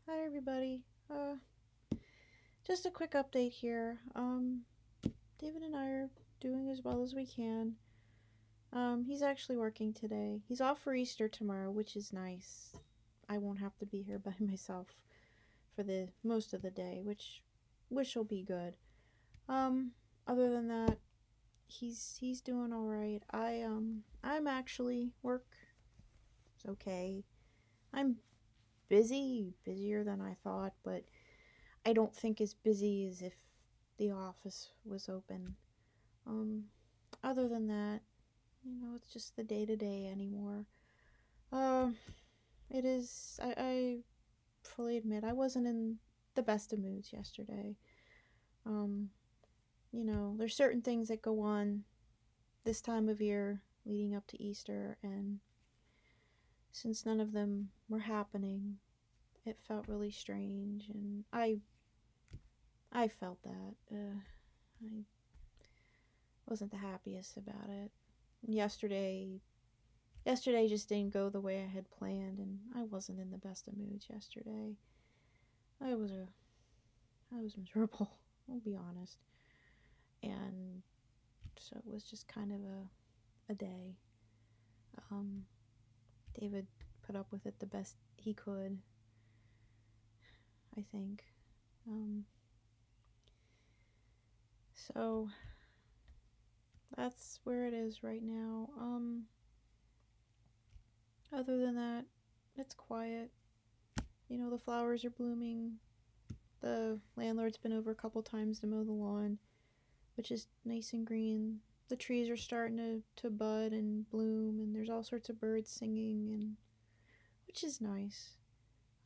Hi everybody. Just a quick update here. David and I are doing as well as we can. He's actually working today. He's off for Easter tomorrow, which is nice. I won't have to be here by myself for the most of the day, which will be good. Um, Other than that, he's doing all right. I'm actually work. It's okay. I'm busier than I thought, but I don't think as busy as if the office was open. Um, Other than that, it's just the day to day anymore. Uh, it is. I fully admit I wasn't in the best of moods yesterday. Um, there's certain things that go on this time of year leading up to Easter, and since none of them were happening, it felt really strange, and I felt that. I wasn't the happiest about it. Yesterday yesterday just didn't go the way I had planned, and I wasn't in the best of moods yesterday. I was a I was miserable, I'll be honest. And so it was just kind of a day. Um David put up with it the best he could, I think. Um so that's where it is right now. Other than that, it's quiet. The flowers are blooming. The landlord's been over a couple times to mow the lawn, which is nice and green. The trees are starting to bud and bloom, and there's all sorts of birds singing, and which is nice.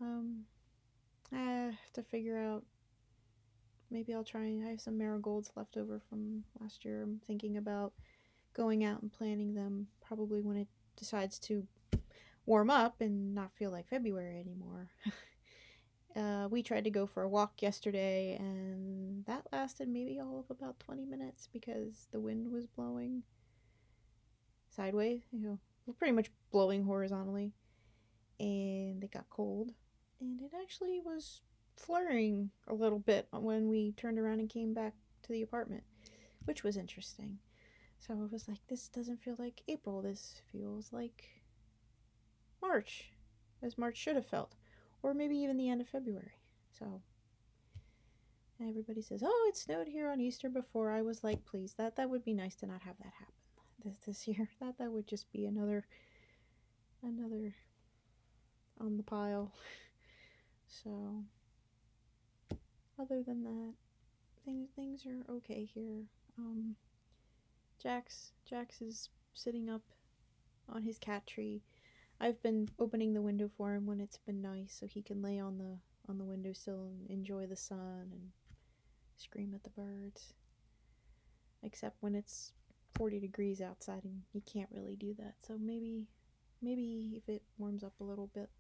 Um, I have to figure out. Maybe I'll try. I have some marigolds left over from last year. I'm thinking about going out and planting them probably when it decides to warm up and not feel like February anymore. We tried to go for a walk yesterday, and that lasted maybe all of about 20 minutes because the wind was blowing sideways, pretty much blowing horizontally, and it got cold. And it actually was flurrying a little bit when we turned around and came back to the apartment, which was interesting. So I was like, this doesn't feel like April. This feels like March, as March should have felt, or maybe even the end of February. So everybody says, "Oh, it snowed here on Easter before." I was like, "Please, that would be nice to not have that happen this year. That would just be another on the pile." So, other than that, things are okay here. Um, Jax is sitting up on his cat tree. I've been opening the window for him when it's been nice, so he can lay on the windowsill and enjoy the sun and scream at the birds. Except when it's 40 degrees outside and you can't really do that. So maybe if it warms up a little bit,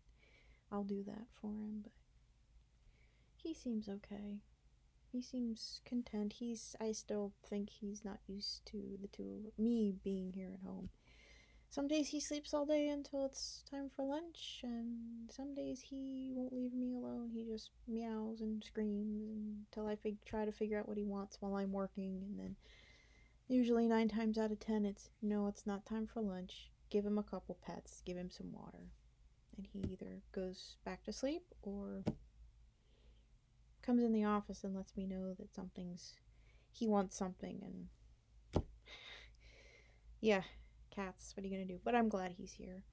I'll do that for him. But he seems okay. He seems content. I still think he's not used to the two of me being here at home. Some days he sleeps all day until it's time for lunch, and some days he won't leave me alone. He just meows and screams until I try to figure out what he wants while I'm working, and then usually 9 times out of 10, it's no, it's not time for lunch. Give him a couple pets, give him some water, and he either goes back to sleep or comes in the office and lets me know that he wants something. And yeah, cats, what are you gonna do? But I'm glad he's here.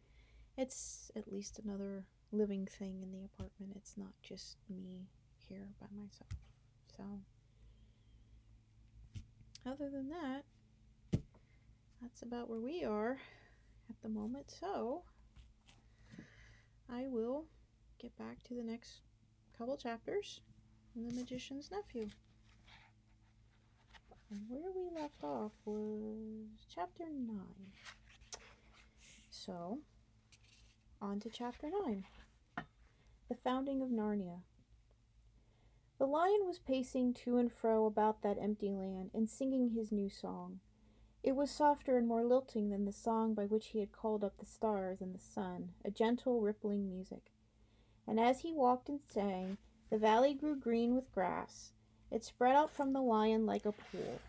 It's at least another living thing in the apartment. It's not just me here by myself. So, other than that, that's about where we are at the moment. So, I will get back to the next couple chapters in The Magician's Nephew. And where we left off was chapter 9. So, on to chapter 9. The Founding of Narnia. The lion was pacing to and fro about that empty land and singing his new song. It was softer and more lilting than the song by which he had called up the stars and the sun, a gentle, rippling music. and as he walked and sang, the valley grew green with grass. It spread out from the lion like a pool.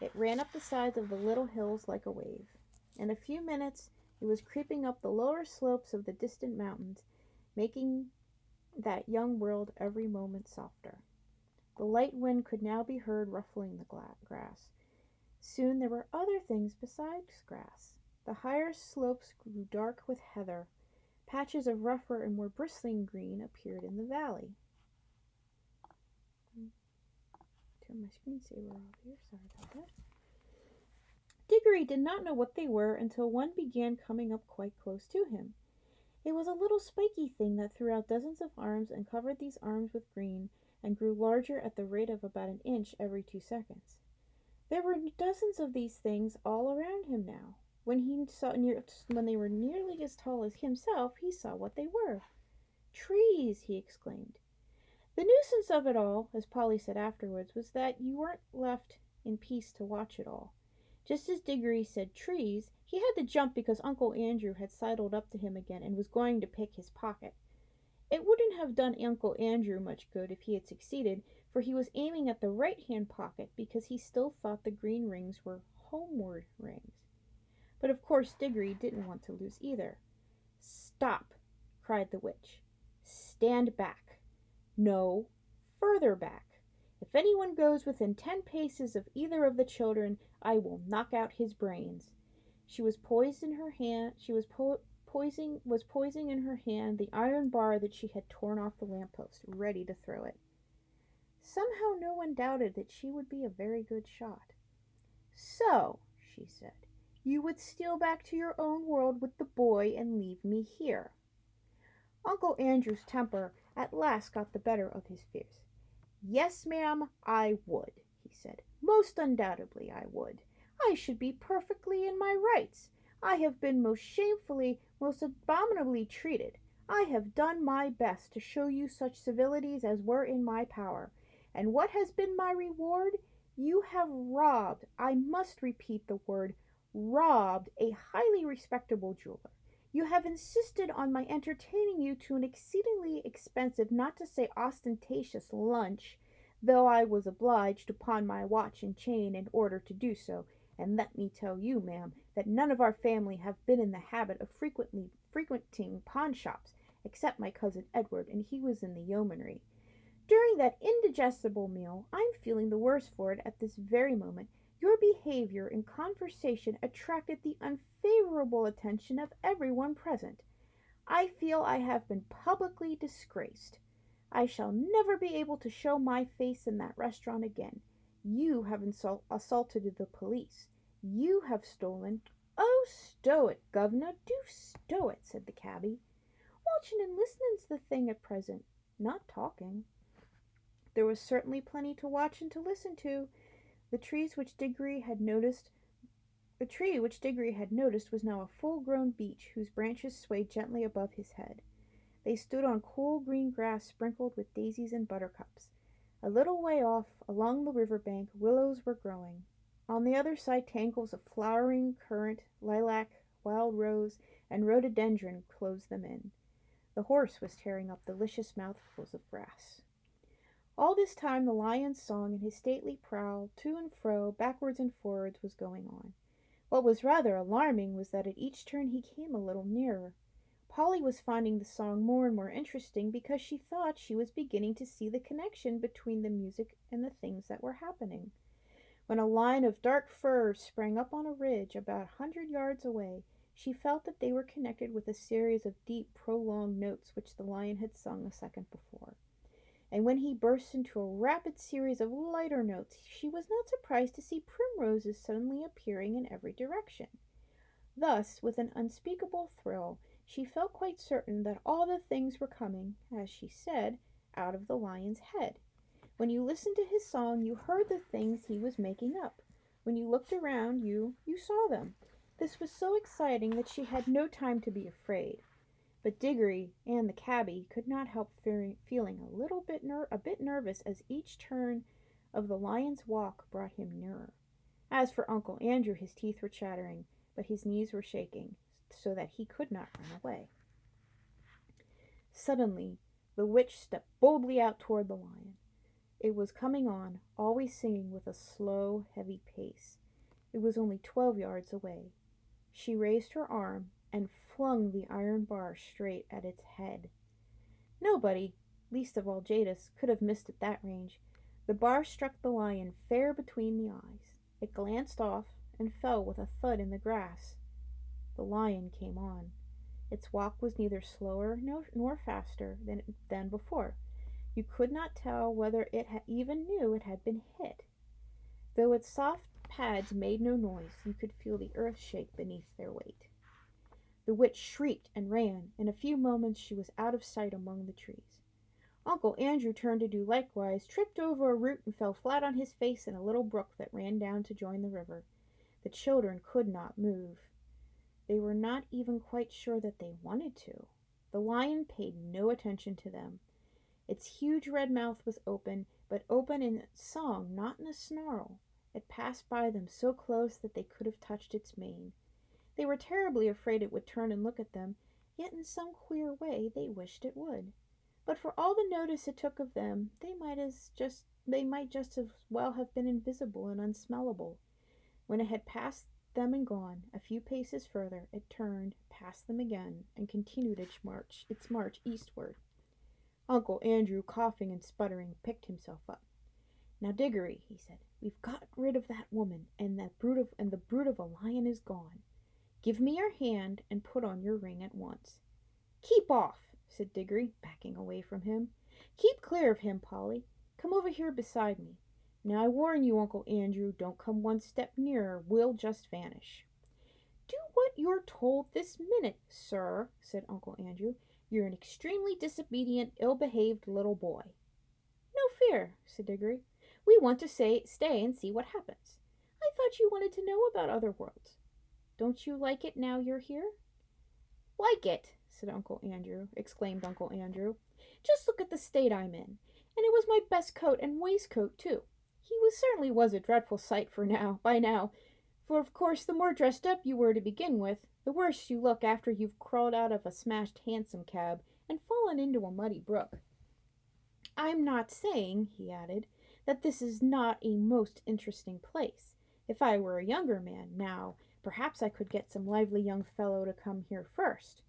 It ran up the sides of the little hills like a wave. In a few minutes it was creeping up the lower slopes of the distant mountains, making that young world every moment softer. The light wind could now be heard ruffling the grass. Soon there were other things besides grass. The higher slopes grew dark with heather. Patches of rougher and more bristling green appeared in the valley. Turn my screensaver off here. Sorry about that. Diggory did not know what they were until one began coming up quite close to him. It was a little spiky thing that threw out dozens of arms and covered these arms with green and grew larger at the rate of about an inch every 2 seconds. There were dozens of these things all around him now. When they were nearly as tall as himself, he saw what they were. Trees, he exclaimed. The nuisance of it all, as Polly said afterwards, was that you weren't left in peace to watch it all. Just as Diggory said trees, he had to jump because Uncle Andrew had sidled up to him again and was going to pick his pocket. It wouldn't have done Uncle Andrew much good if he had succeeded, for he was aiming at the right-hand pocket because he still thought the green rings were homeward rings. But of course Diggory didn't want to lose either. "Stop!" cried the witch. "Stand back. No, further back. If anyone goes within 10 paces of either of the children, I will knock out his brains." She was poising in her hand the iron bar that she had torn off the lamppost, ready to throw it. Somehow no one doubted that she would be a very good shot. "So," she said, "you would steal back to your own world with the boy and leave me here." Uncle Andrew's temper at last got the better of his fears. "Yes, ma'am, I would," he said. "Most undoubtedly I would. I should be perfectly in my rights. I have been most shamefully, most abominably treated. I have done my best to show you such civilities as were in my power. And what has been my reward? You have robbed, I must repeat the word, robbed a highly respectable jeweler. You have insisted on my entertaining you to an exceedingly expensive, not to say ostentatious, lunch, though I was obliged to pawn my watch and chain in order to do so, and let me tell you, ma'am, that none of our family have been in the habit of frequenting pawnshops, except my cousin Edward, and he was in the yeomanry. During that indigestible meal, I'm feeling the worse for it at this very moment. Your behavior in conversation attracted the unfavorable attention of everyone present. I feel I have been publicly disgraced. I shall never be able to show my face in that restaurant again. You have assaulted the police. You have stolen. Oh, stow it, governor, do stow it, said the cabby. Watching and listening's the thing at present, not talking. There was certainly plenty to watch and to listen to. The tree which Diggory had noticed was now a full-grown beech whose branches swayed gently above his head. They stood on cool green grass sprinkled with daisies and buttercups. A little way off, along the river bank, willows were growing. On the other side, tangles of flowering currant, lilac, wild rose, and rhododendron closed them in. The horse was tearing up delicious mouthfuls of grass. All this time the lion's song and his stately prowl, to and fro, backwards and forwards, was going on. What was rather alarming was that at each turn he came a little nearer. Polly was finding the song more and more interesting because she thought she was beginning to see the connection between the music and the things that were happening. When a line of dark firs sprang up on a ridge about 100 yards away, she felt that they were connected with a series of deep, prolonged notes which the lion had sung a second before. And when he burst into a rapid series of lighter notes, she was not surprised to see primroses suddenly appearing in every direction. Thus, with an unspeakable thrill, she felt quite certain that all the things were coming, as she said, out of the lion's head. When you listened to his song, you heard the things he was making up. When you looked around you saw them. This was so exciting that she had no time to be afraid. But Diggory and the cabby could not help feeling a bit nervous as each turn of the lion's walk brought him nearer. As for Uncle Andrew, his teeth were chattering, but his knees were shaking, so that he could not run away. Suddenly, The witch stepped boldly out toward the lion. It was coming on, always singing with a slow, heavy pace. It was only 12 yards away. She raised her arm and flung the iron bar straight at its head. Nobody, least of all Jadis, could have missed at that range. The bar struck the lion fair between the eyes. It glanced off and fell with a thud in the grass. The lion came on. Its walk was neither slower nor faster than before. You could not tell whether it even knew it had been hit. Though its soft pads made no noise, you could feel the earth shake beneath their weight. The witch shrieked and ran. In a few moments she was out of sight among the trees. Uncle Andrew turned to do likewise, tripped over a root, and fell flat on his face in a little brook that ran down to join the river. The children could not move. They were not even quite sure that they wanted to. The lion paid no attention to them. Its huge red mouth was open, but open in song, not in a snarl. It passed by them so close that they could have touched its mane. They were terribly afraid it would turn and look at them, yet in some queer way they wished it would. But for all the notice it took of them, they might just as well have been invisible and unsmellable. When it had passed them and gone, a few paces further, it turned, passed them again, and continued its march eastward. Uncle Andrew, coughing and sputtering, picked himself up. "Now, Diggory," he said, "we've got rid of that woman, and the brute of a lion is gone. Give me your hand and put on your ring at once." "Keep off," said Diggory, backing away from him. "Keep clear of him, Polly. Come over here beside me. Now I warn you, Uncle Andrew, don't come one step nearer. We'll just vanish." "Do what you're told this minute, sir," said Uncle Andrew. "You're an extremely disobedient, ill-behaved little boy." "No fear," said Diggory. "We want to stay and see what happens. I thought you wanted to know about other worlds. Don't you like it now you're here?" "Like it!" exclaimed Uncle Andrew. "Just look at the state I'm in. And it was my best coat and waistcoat, too. Certainly was a dreadful sight by now, for of course the more dressed up you were to begin with, the worse you look after you've crawled out of a smashed hansom cab and fallen into a muddy brook. I'm not saying," he added, "that this is not a most interesting place. If I were a younger man, now, perhaps I could get some lively young fellow to come here first,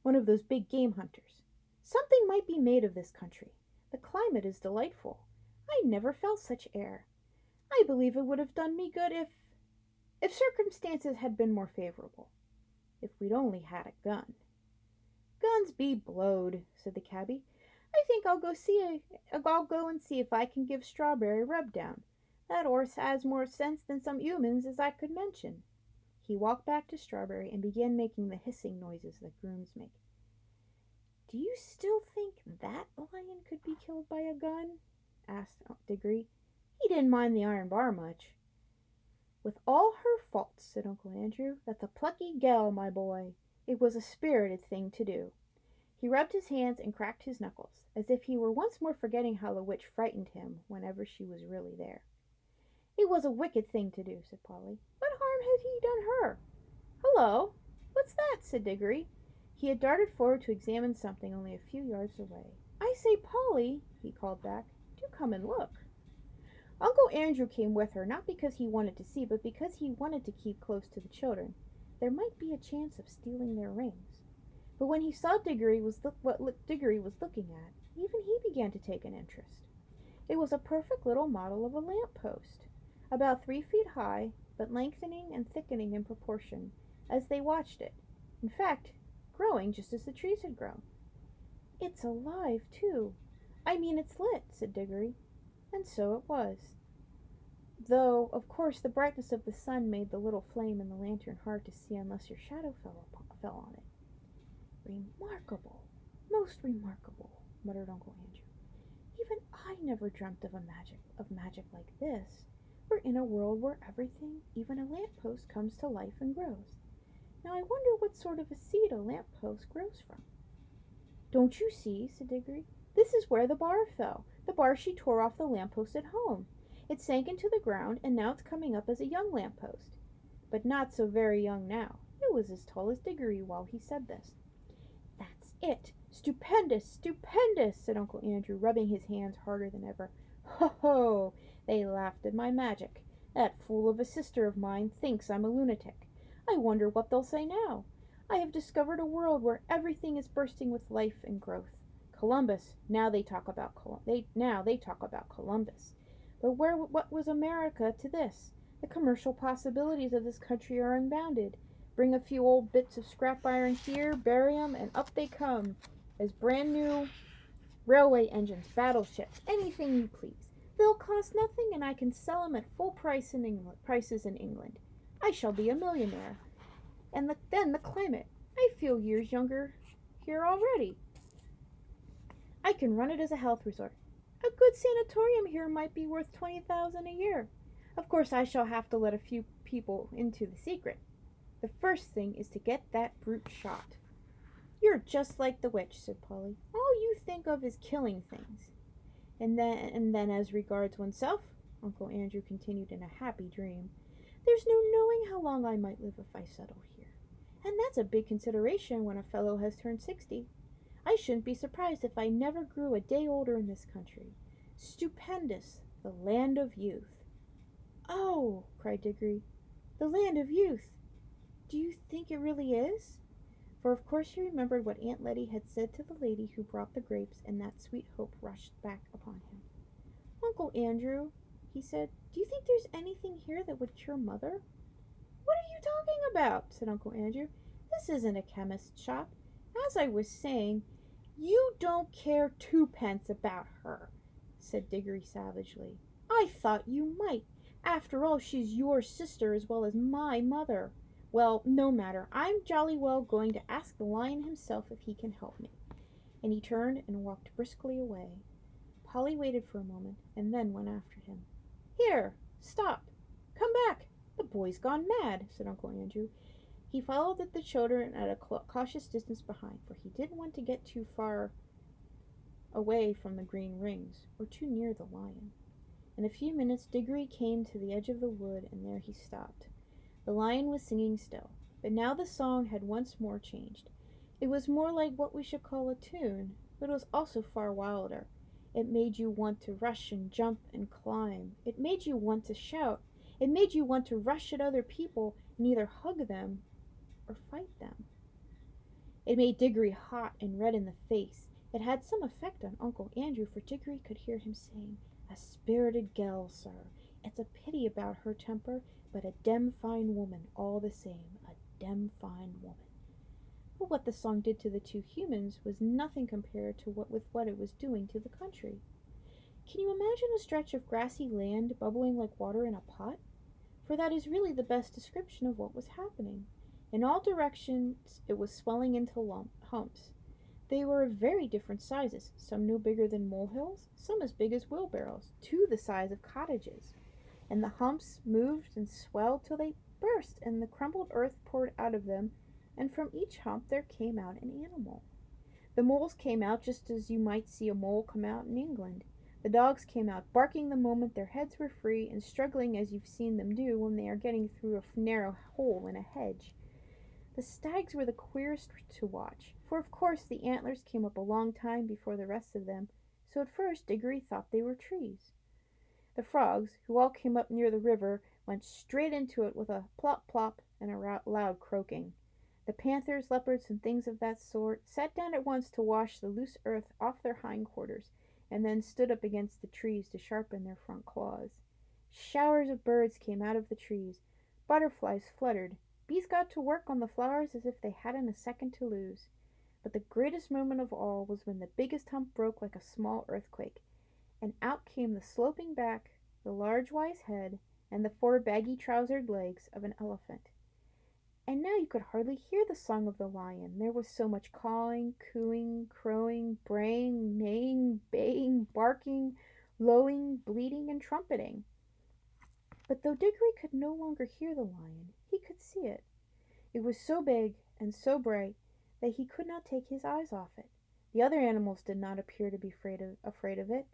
one of those big game hunters. Something might be made of this country. The climate is delightful. I never felt such air. I believe it would have done me good if circumstances had been more favorable. If we'd only had a gun." "Guns be blowed," said the cabby. "I think I'll go and see if I can give Strawberry a rub down. That 'orse has more sense than some humans as I could mention." He walked back to Strawberry and began making the hissing noises that grooms make. "Do you still think that lion could be killed by a gun?" asked Diggory. "He didn't mind the iron bar much." "With all her faults," said Uncle Andrew, "that's a plucky gal, my boy. It was a spirited thing to do." He rubbed his hands and cracked his knuckles, as if he were once more forgetting how the witch frightened him whenever she was really there. "It was a wicked thing to do," said Polly. "What harm had he done her?" "Hullo! What's that?" said Diggory. He had darted forward to examine something only a few yards away. "I say, Polly," he called back, "do come and look." Uncle Andrew came with her, not because he wanted to see, but because he wanted to keep close to the children. There might be a chance of stealing their rings. But when he saw what Diggory was looking at, even he began to take an interest. It was a perfect little model of a lamp post, about 3 feet high, but lengthening and thickening in proportion as they watched it. In fact, growing just as the trees had grown. "It's alive, too. I mean it's lit," said Diggory. And so it was. Though, of course, the brightness of the sun made the little flame in the lantern hard to see unless your shadow fell on it. "Remarkable, most remarkable," muttered Uncle Andrew. "Even I never dreamt of magic like this. We're in a world where everything, even a lamppost, comes to life and grows. Now I wonder what sort of a seed a lamppost grows from." "Don't you see?" said Diggory. "This is where the bar fell, the bar she tore off the lamppost at home. It sank into the ground, and now it's coming up as a young lamppost. But not so very young now." It was as tall as Diggory while he said this. "That's it. Stupendous, stupendous, said Uncle Andrew, rubbing his hands harder than ever. Ho ho! They laughed at my magic. That fool of a sister of mine thinks I'm a lunatic. I wonder what they'll say now. I have discovered a world where everything is bursting with life and growth. Columbus, now they talk about Columbus. But what was America to this? The commercial possibilities of this country are unbounded. Bring a few old bits of scrap iron here, bury 'em, and up they come as brand new railway engines, battleships, anything you please. They'll cost nothing, and I can sell 'em at full prices in England. I shall be a millionaire. And then the climate. I feel years younger here already. I can run it as a health resort. A good sanatorium here might be worth 20,000 a year. Of course, I shall have to let a few people into the secret. The first thing is to get that brute shot. You're just like the witch, said Polly. All you think of is killing things. And then as regards oneself, Uncle Andrew continued in a happy dream, there's no knowing how long I might live if I settle here. And that's a big consideration when a fellow has turned 60. I shouldn't be surprised if I never grew a day older in this country. Stupendous, the land of youth. Oh, cried Diggory, the land of youth. Do you think it really is? For of course he remembered what Aunt Letty had said to the lady who brought the grapes, and that sweet hope rushed back upon him. Uncle Andrew, he said, do you think there's anything here that would cure Mother? What are you talking about? Said Uncle Andrew. This isn't a chemist's shop. As I was saying, you don't care twopence about her, said Diggory savagely. I thought you might. After all, she's your sister as well as my mother. Well, no matter. I'm jolly well going to ask the lion himself if he can help me. And he turned and walked briskly away. Polly waited for a moment and then went after him. Here, stop. Come back. The boy's gone mad, said Uncle Andrew. He followed the children at a cautious distance behind, for he didn't want to get too far away from the green rings, or too near the lion. In a few minutes Diggory came to the edge of the wood, and there he stopped. The lion was singing still, but now the song had once more changed. It was more like what we should call a tune, but it was also far wilder. It made you want to rush and jump and climb. It made you want to shout. It made you want to rush at other people and either hug them or fight them. It made Diggory hot and red in the face. It had some effect on Uncle Andrew, for Diggory could hear him saying, A spirited gell, sir. It's a pity about her temper, but a dem fine woman all the same, a dem fine woman. But what the song did to the two humans was nothing compared to what it was doing to the country. Can you imagine a stretch of grassy land bubbling like water in a pot? For that is really the best description of what was happening. In all directions it was swelling into humps. They were of very different sizes, some no bigger than molehills, some as big as wheelbarrows, two the size of cottages. And the humps moved and swelled till they burst, and the crumbled earth poured out of them, and from each hump there came out an animal. The moles came out just as you might see a mole come out in England. The dogs came out, barking the moment their heads were free, and struggling as you've seen them do when they are getting through a narrow hole in a hedge. The stags were the queerest to watch, for of course the antlers came up a long time before the rest of them, so at first Diggory thought they were trees. The frogs, who all came up near the river, went straight into it with a plop plop and a loud croaking. The panthers, leopards, and things of that sort sat down at once to wash the loose earth off their hindquarters, and then stood up against the trees to sharpen their front claws. Showers of birds came out of the trees. Butterflies fluttered. Bees got to work on the flowers as if they hadn't a second to lose. But the greatest moment of all was when the biggest hump broke like a small earthquake, and out came the sloping back, the large wise head, and the four baggy-trousered legs of an elephant. And now you could hardly hear the song of the lion, there was so much cawing, cooing, crowing, braying, neighing, baying, barking, lowing, bleating, and trumpeting. But though Diggory could no longer hear the lion, he could see it. It was so big and so bright that he could not take his eyes off it. The other animals did not appear to be afraid of it.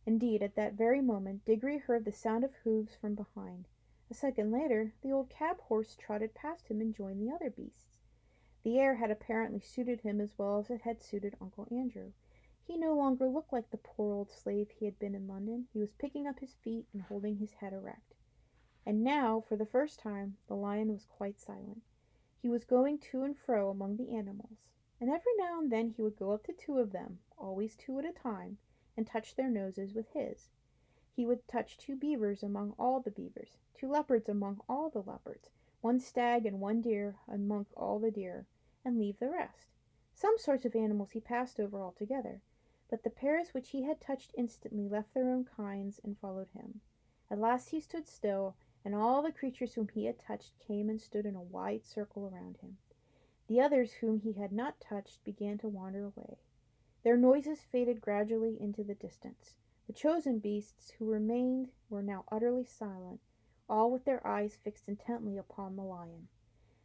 Indeed, at that very moment Diggory heard the sound of hoofs from behind. A second later, the old cab horse trotted past him and joined the other beasts. The air had apparently suited him as well as it had suited Uncle Andrew. He no longer looked like the poor old slave he had been in London. He was picking up his feet and holding his head erect. And now, for the first time, the lion was quite silent. He was going to and fro among the animals, and every now and then he would go up to two of them, always two at a time, and touch their noses with his. He would touch two beavers among all the beavers, two leopards among all the leopards, one stag and one deer among all the deer, and leave the rest. Some sorts of animals he passed over altogether, but the pairs which he had touched instantly left their own kinds and followed him. At last he stood still, and all the creatures whom he had touched came and stood in a wide circle around him. The others whom he had not touched began to wander away. Their noises faded gradually into the distance. The chosen beasts who remained were now utterly silent, all with their eyes fixed intently upon the lion.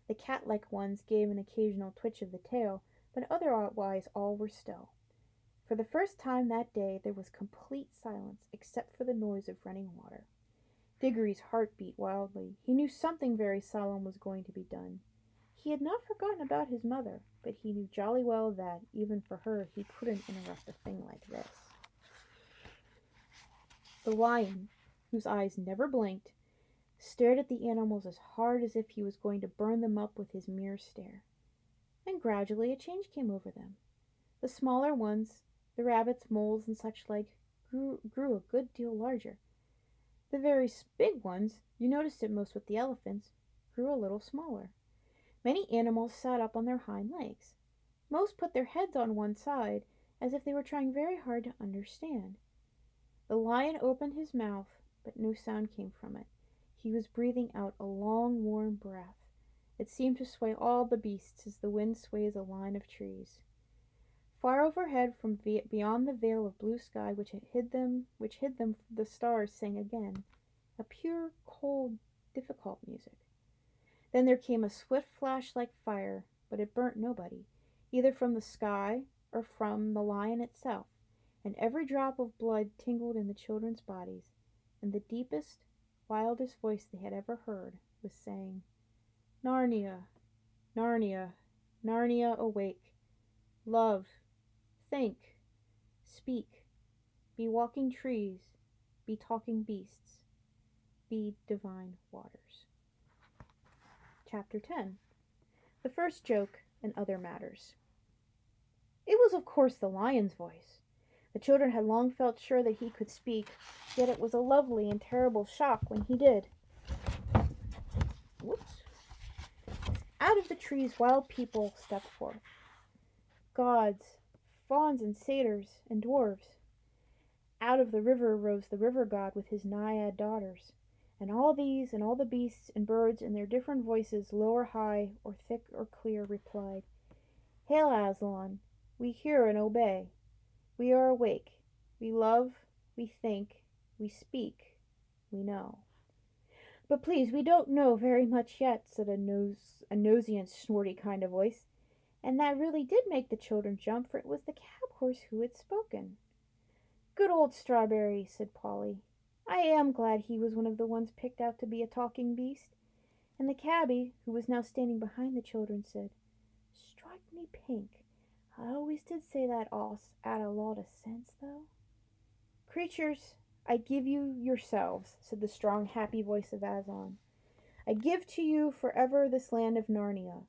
The cat-like ones gave an occasional twitch of the tail, but otherwise all were still. For the first time that day there was complete silence, except for the noise of running water. Diggory's heart beat wildly. He knew something very solemn was going to be done. He had not forgotten about his mother, but he knew jolly well that, even for her, he couldn't interrupt a thing like this. The lion, whose eyes never blinked, stared at the animals as hard as if he was going to burn them up with his mere stare. And gradually a change came over them. The smaller ones, the rabbits, moles, and such like, grew a good deal larger. The very big ones, you noticed it most with the elephants, grew a little smaller. Many animals sat up on their hind legs. Most put their heads on one side, as if they were trying very hard to understand. The lion opened his mouth, but no sound came from it. He was breathing out a long, warm breath. It seemed to sway all the beasts as the wind sways a line of trees. Far overhead, from beyond the veil of blue sky which hid them, the stars sang again, a pure, cold, difficult music. Then there came a swift flash like fire, but it burnt nobody, either from the sky or from the lion itself, and every drop of blood tingled in the children's bodies, and the deepest, wildest voice they had ever heard was saying, "Narnia, Narnia, Narnia, awake, love, think, speak, be walking trees, be talking beasts, be divine waters." Chapter 10. The First Joke and Other Matters. It was of course the lion's voice. The children had long felt sure that he could speak, yet it was a lovely and terrible shock when he did. Whoops. Out of the trees wild people stepped forth. Gods, fauns and satyrs, and dwarves. Out of the river rose the river god with his naiad daughters. And all these and all the beasts and birds in their different voices, low or high, or thick or clear, replied, "Hail, Aslan! We hear and obey. We are awake. We love, we think, we speak, we know." "But please, we don't know very much yet," said a nosy and snorty kind of voice. And that really did make the children jump, for it was the cab horse who had spoken. "Good old Strawberry," said Polly. "I am glad he was one of the ones picked out to be a talking beast." And the cabby, who was now standing behind the children, said, "Strike me pink. I always did say that oss 'ad a lot of sense, though." "Creatures, I give you yourselves," said the strong, happy voice of Aslan. "I give to you forever this land of Narnia.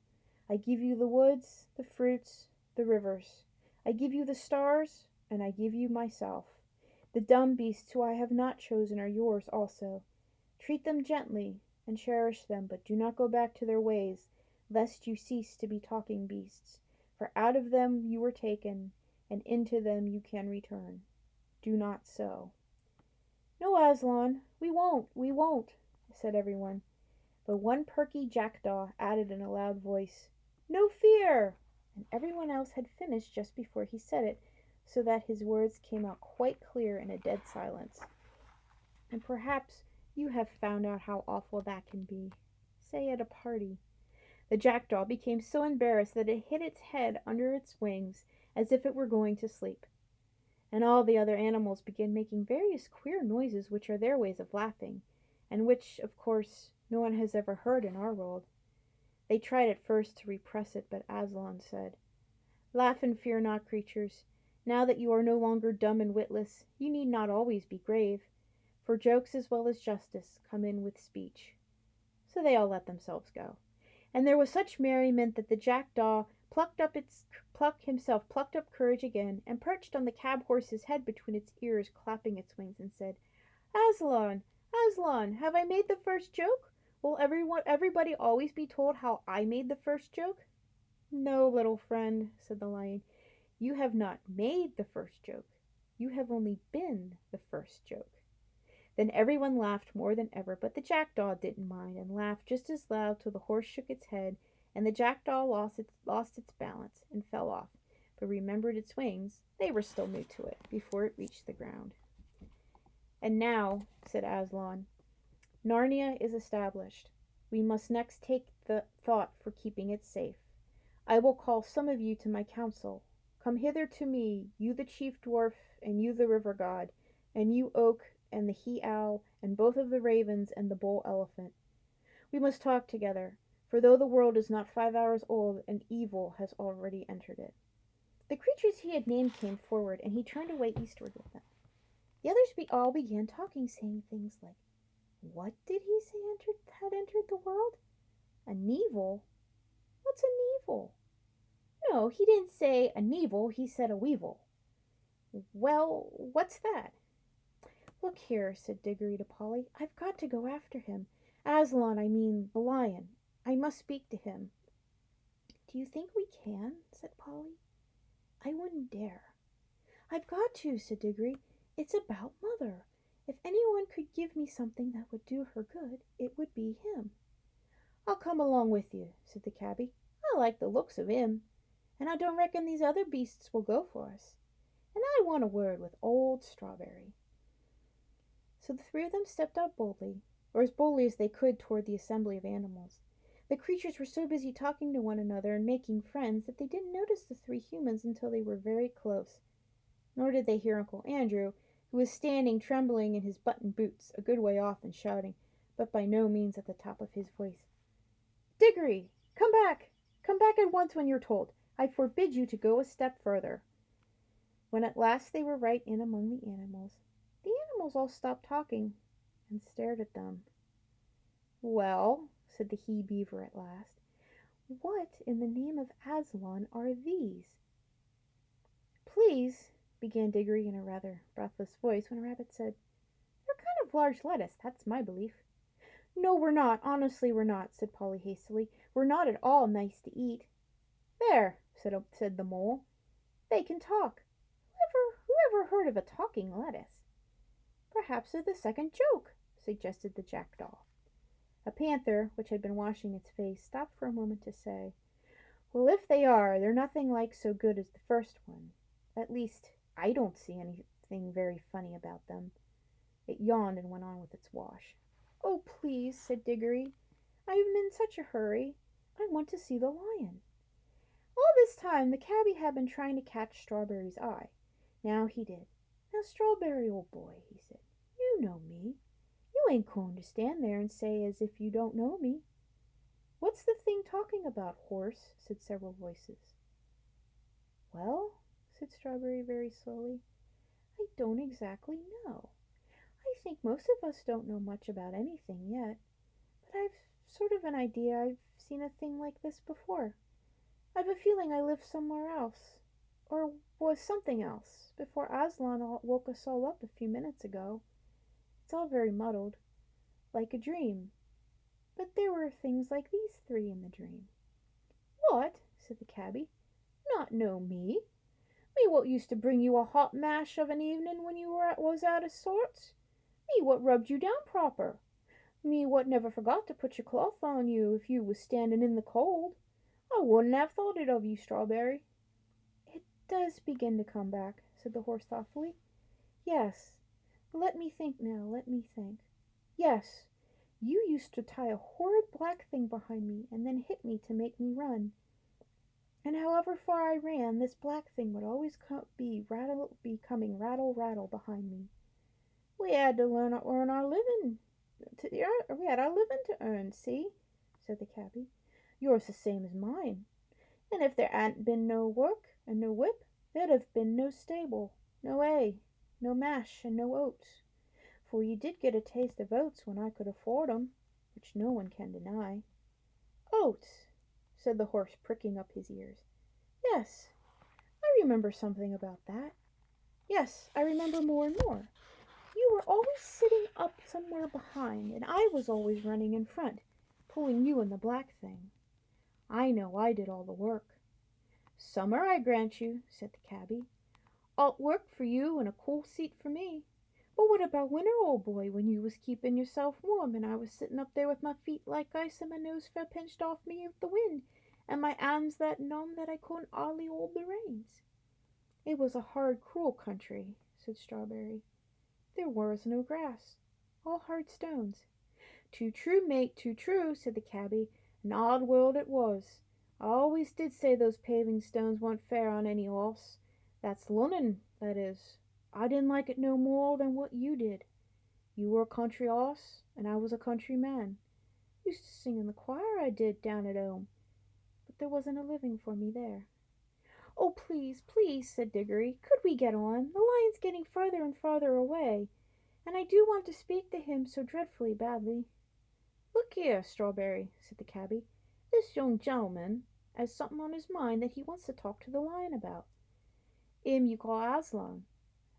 I give you the woods, the fruits, the rivers. I give you the stars, and I give you myself. The dumb beasts who I have not chosen are yours also. Treat them gently, and cherish them, but do not go back to their ways, lest you cease to be talking beasts. For out of them you were taken, and into them you can return. Do not so." "No, Aslan, we won't," said everyone. But one perky jackdaw added in a loud voice, "No fear!" And everyone else had finished just before he said it, so that his words came out quite clear in a dead silence. And perhaps you have found out how awful that can be. Say at a party. The jackdaw became so embarrassed that it hid its head under its wings as if it were going to sleep. And all the other animals began making various queer noises which are their ways of laughing, and which, of course, no one has ever heard in our world. They tried at first to repress it, but Aslan said, "Laugh and fear not, creatures. Now that you are no longer dumb and witless, you need not always be grave, for jokes as well as justice come in with speech." So they all let themselves go. And there was such merriment that the jackdaw plucked up courage again, and perched on the cab horse's head between its ears, clapping its wings, and said, "Aslan, Aslan, have I made the first joke? Will everybody always be told how I made the first joke?" "No, little friend," said the lion, "you have not made the first joke. You have only been the first joke." Then everyone laughed more than ever, but the jackdaw didn't mind, and laughed just as loud till the horse shook its head, and the jackdaw lost its balance and fell off, but remembered its wings. They were still new to it before it reached the ground. "And now," said Aslan, "Narnia is established. We must next take the thought for keeping it safe. I will call some of you to my council. Come hither to me, you the chief dwarf, and you the river god, and you oak, and the he owl, and both of the ravens, and the bull elephant. We must talk together, for though the world is not 5 hours old, an evil has already entered it." The creatures he had named came forward, and he turned away eastward with them. The others all began talking, saying things like, "What did he say had entered the world? A Nevil? What's a Nevil? No, he didn't say a Nevil, he said a weevil. Well, what's that?" "Look here," said Diggory to Polly, "I've got to go after him. Aslan, I mean the lion. I must speak to him." "Do you think we can?" said Polly. "I wouldn't dare." "I've got to," said Diggory. "It's about Mother. If anyone could give me something that would do her good, it would be him." "I'll come along with you," said the cabby. "I like the looks of him, and I don't reckon these other beasts will go for us. And I want a word with old Strawberry." So the three of them stepped out boldly, or as boldly as they could, toward the assembly of animals. The creatures were so busy talking to one another and making friends that they didn't notice the three humans until they were very close. Nor did they hear Uncle Andrew, who was standing trembling in his button boots a good way off and shouting, but by no means at the top of his voice, "Diggory, come back! Come back at once when you're told. I forbid you to go a step further." When at last they were right in among the animals all stopped talking and stared at them. "Well," said the he-beaver at last, "what in the name of Aslan are these?" "Please," began Diggory in a rather breathless voice, when a rabbit said, "They're kind of large lettuce, that's my belief." "No, we're not. Honestly, we're not," said Polly hastily. "We're not at all nice to eat." "There," said the mole, "they can talk. Whoever heard of a talking lettuce?" "Perhaps they're the second joke," suggested the jackdaw. A panther, which had been washing its face, stopped for a moment to say, "Well, if they are, they're nothing like so good as the first one. At least, I don't see anything very funny about them." It yawned and went on with its wash. "Oh, please," said Diggory, "I'm in such a hurry. I want to see the lion." All this time the cabby had been trying to catch Strawberry's eye. Now he did. "Now, Strawberry, old boy," he said, "you know me. You ain't going to stand there and say as if you don't know me." "What's the thing talking about, horse?" said several voices. "Well," said Strawberry very slowly, "I don't exactly know. I think most of us don't know much about anything yet, but I've sort of an idea I've seen a thing like this before. I've a feeling I lived somewhere else, or was something else, before Aslan woke us all up a few minutes ago. It's all very muddled, like a dream. But there were things like these three in the dream." "What?" said the cabby. "Not know me? Me what used to bring you a hot mash of an evening when you was out of sorts? Me what rubbed you down proper? Me what never forgot to put your cloth on you if you was standing in the cold? I wouldn't have thought it of you, Strawberry." "It does begin to come back," said the horse thoughtfully. "Yes. Let me think now, let me think. Yes, you used to tie a horrid black thing behind me and then hit me to make me run. And however far I ran, this black thing would always be coming rattle, rattle behind me. We had to earn our living. We had our living to earn, see?" said the cabby. Yours the same as mine. And if there hadn't been no work and no whip, there'd have been no stable, no hay, no mash, and no oats. For you did get a taste of oats when I could afford 'em, which no one can deny. Oats, said the horse, pricking up his ears. Yes, I remember something about that. Yes, I remember more and more. You were always sitting up somewhere behind, and I was always running in front, pulling you and the black thing. I know I did all the work. Summer, I grant you, said the cabby. Alt work for you and a cool seat for me. But what about winter, old boy, when you was keeping yourself warm and I was sitting up there with my feet like ice and my nose fair pinched off me of the wind and my arms that numb that I couldn't hardly hold the reins? It was a hard, cruel country, said Strawberry. There was no grass, all hard stones. Too true, mate, too true, said the cabby. An odd world it was. I always did say those paving stones weren't fair on any horse. That's Lunnon, that is. I didn't like it no more than what you did. You were a country horse, and I was a country man. Used to sing in the choir, I did, down at home, but there wasn't a living for me there. Oh, please, please, said Diggory, could we get on? The lion's getting farther and farther away, and I do want to speak to him so dreadfully badly. Look here, Strawberry, said the cabby. This young gentleman has something on his mind that he wants to talk to the lion about. Him you call Aslan.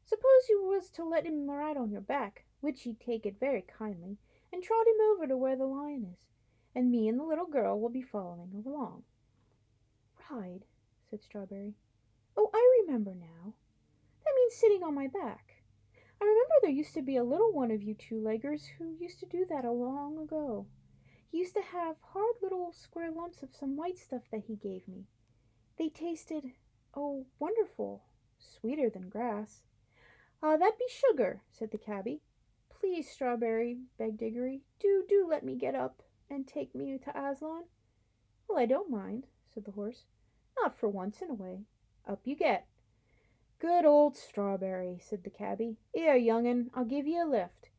Suppose you was to let him ride on your back, which he'd take it very kindly, and trot him over to where the lion is, and me and the little girl will be following along. Ride, said Strawberry. Oh, I remember now. That means sitting on my back. I remember there used to be a little one of you two-leggers who used to do that a long ago. He used to have hard little square lumps of some white stuff that he gave me. They tasted, oh, wonderful, sweeter than grass. Ah, that be sugar, said the cabby. Please, Strawberry, begged Diggory, do let me get up and take me to Aslan. Well, I don't mind, said the horse. Not for once in a way. Up you get. Good old Strawberry, said the cabby. Here, young'un, I'll give ye a lift.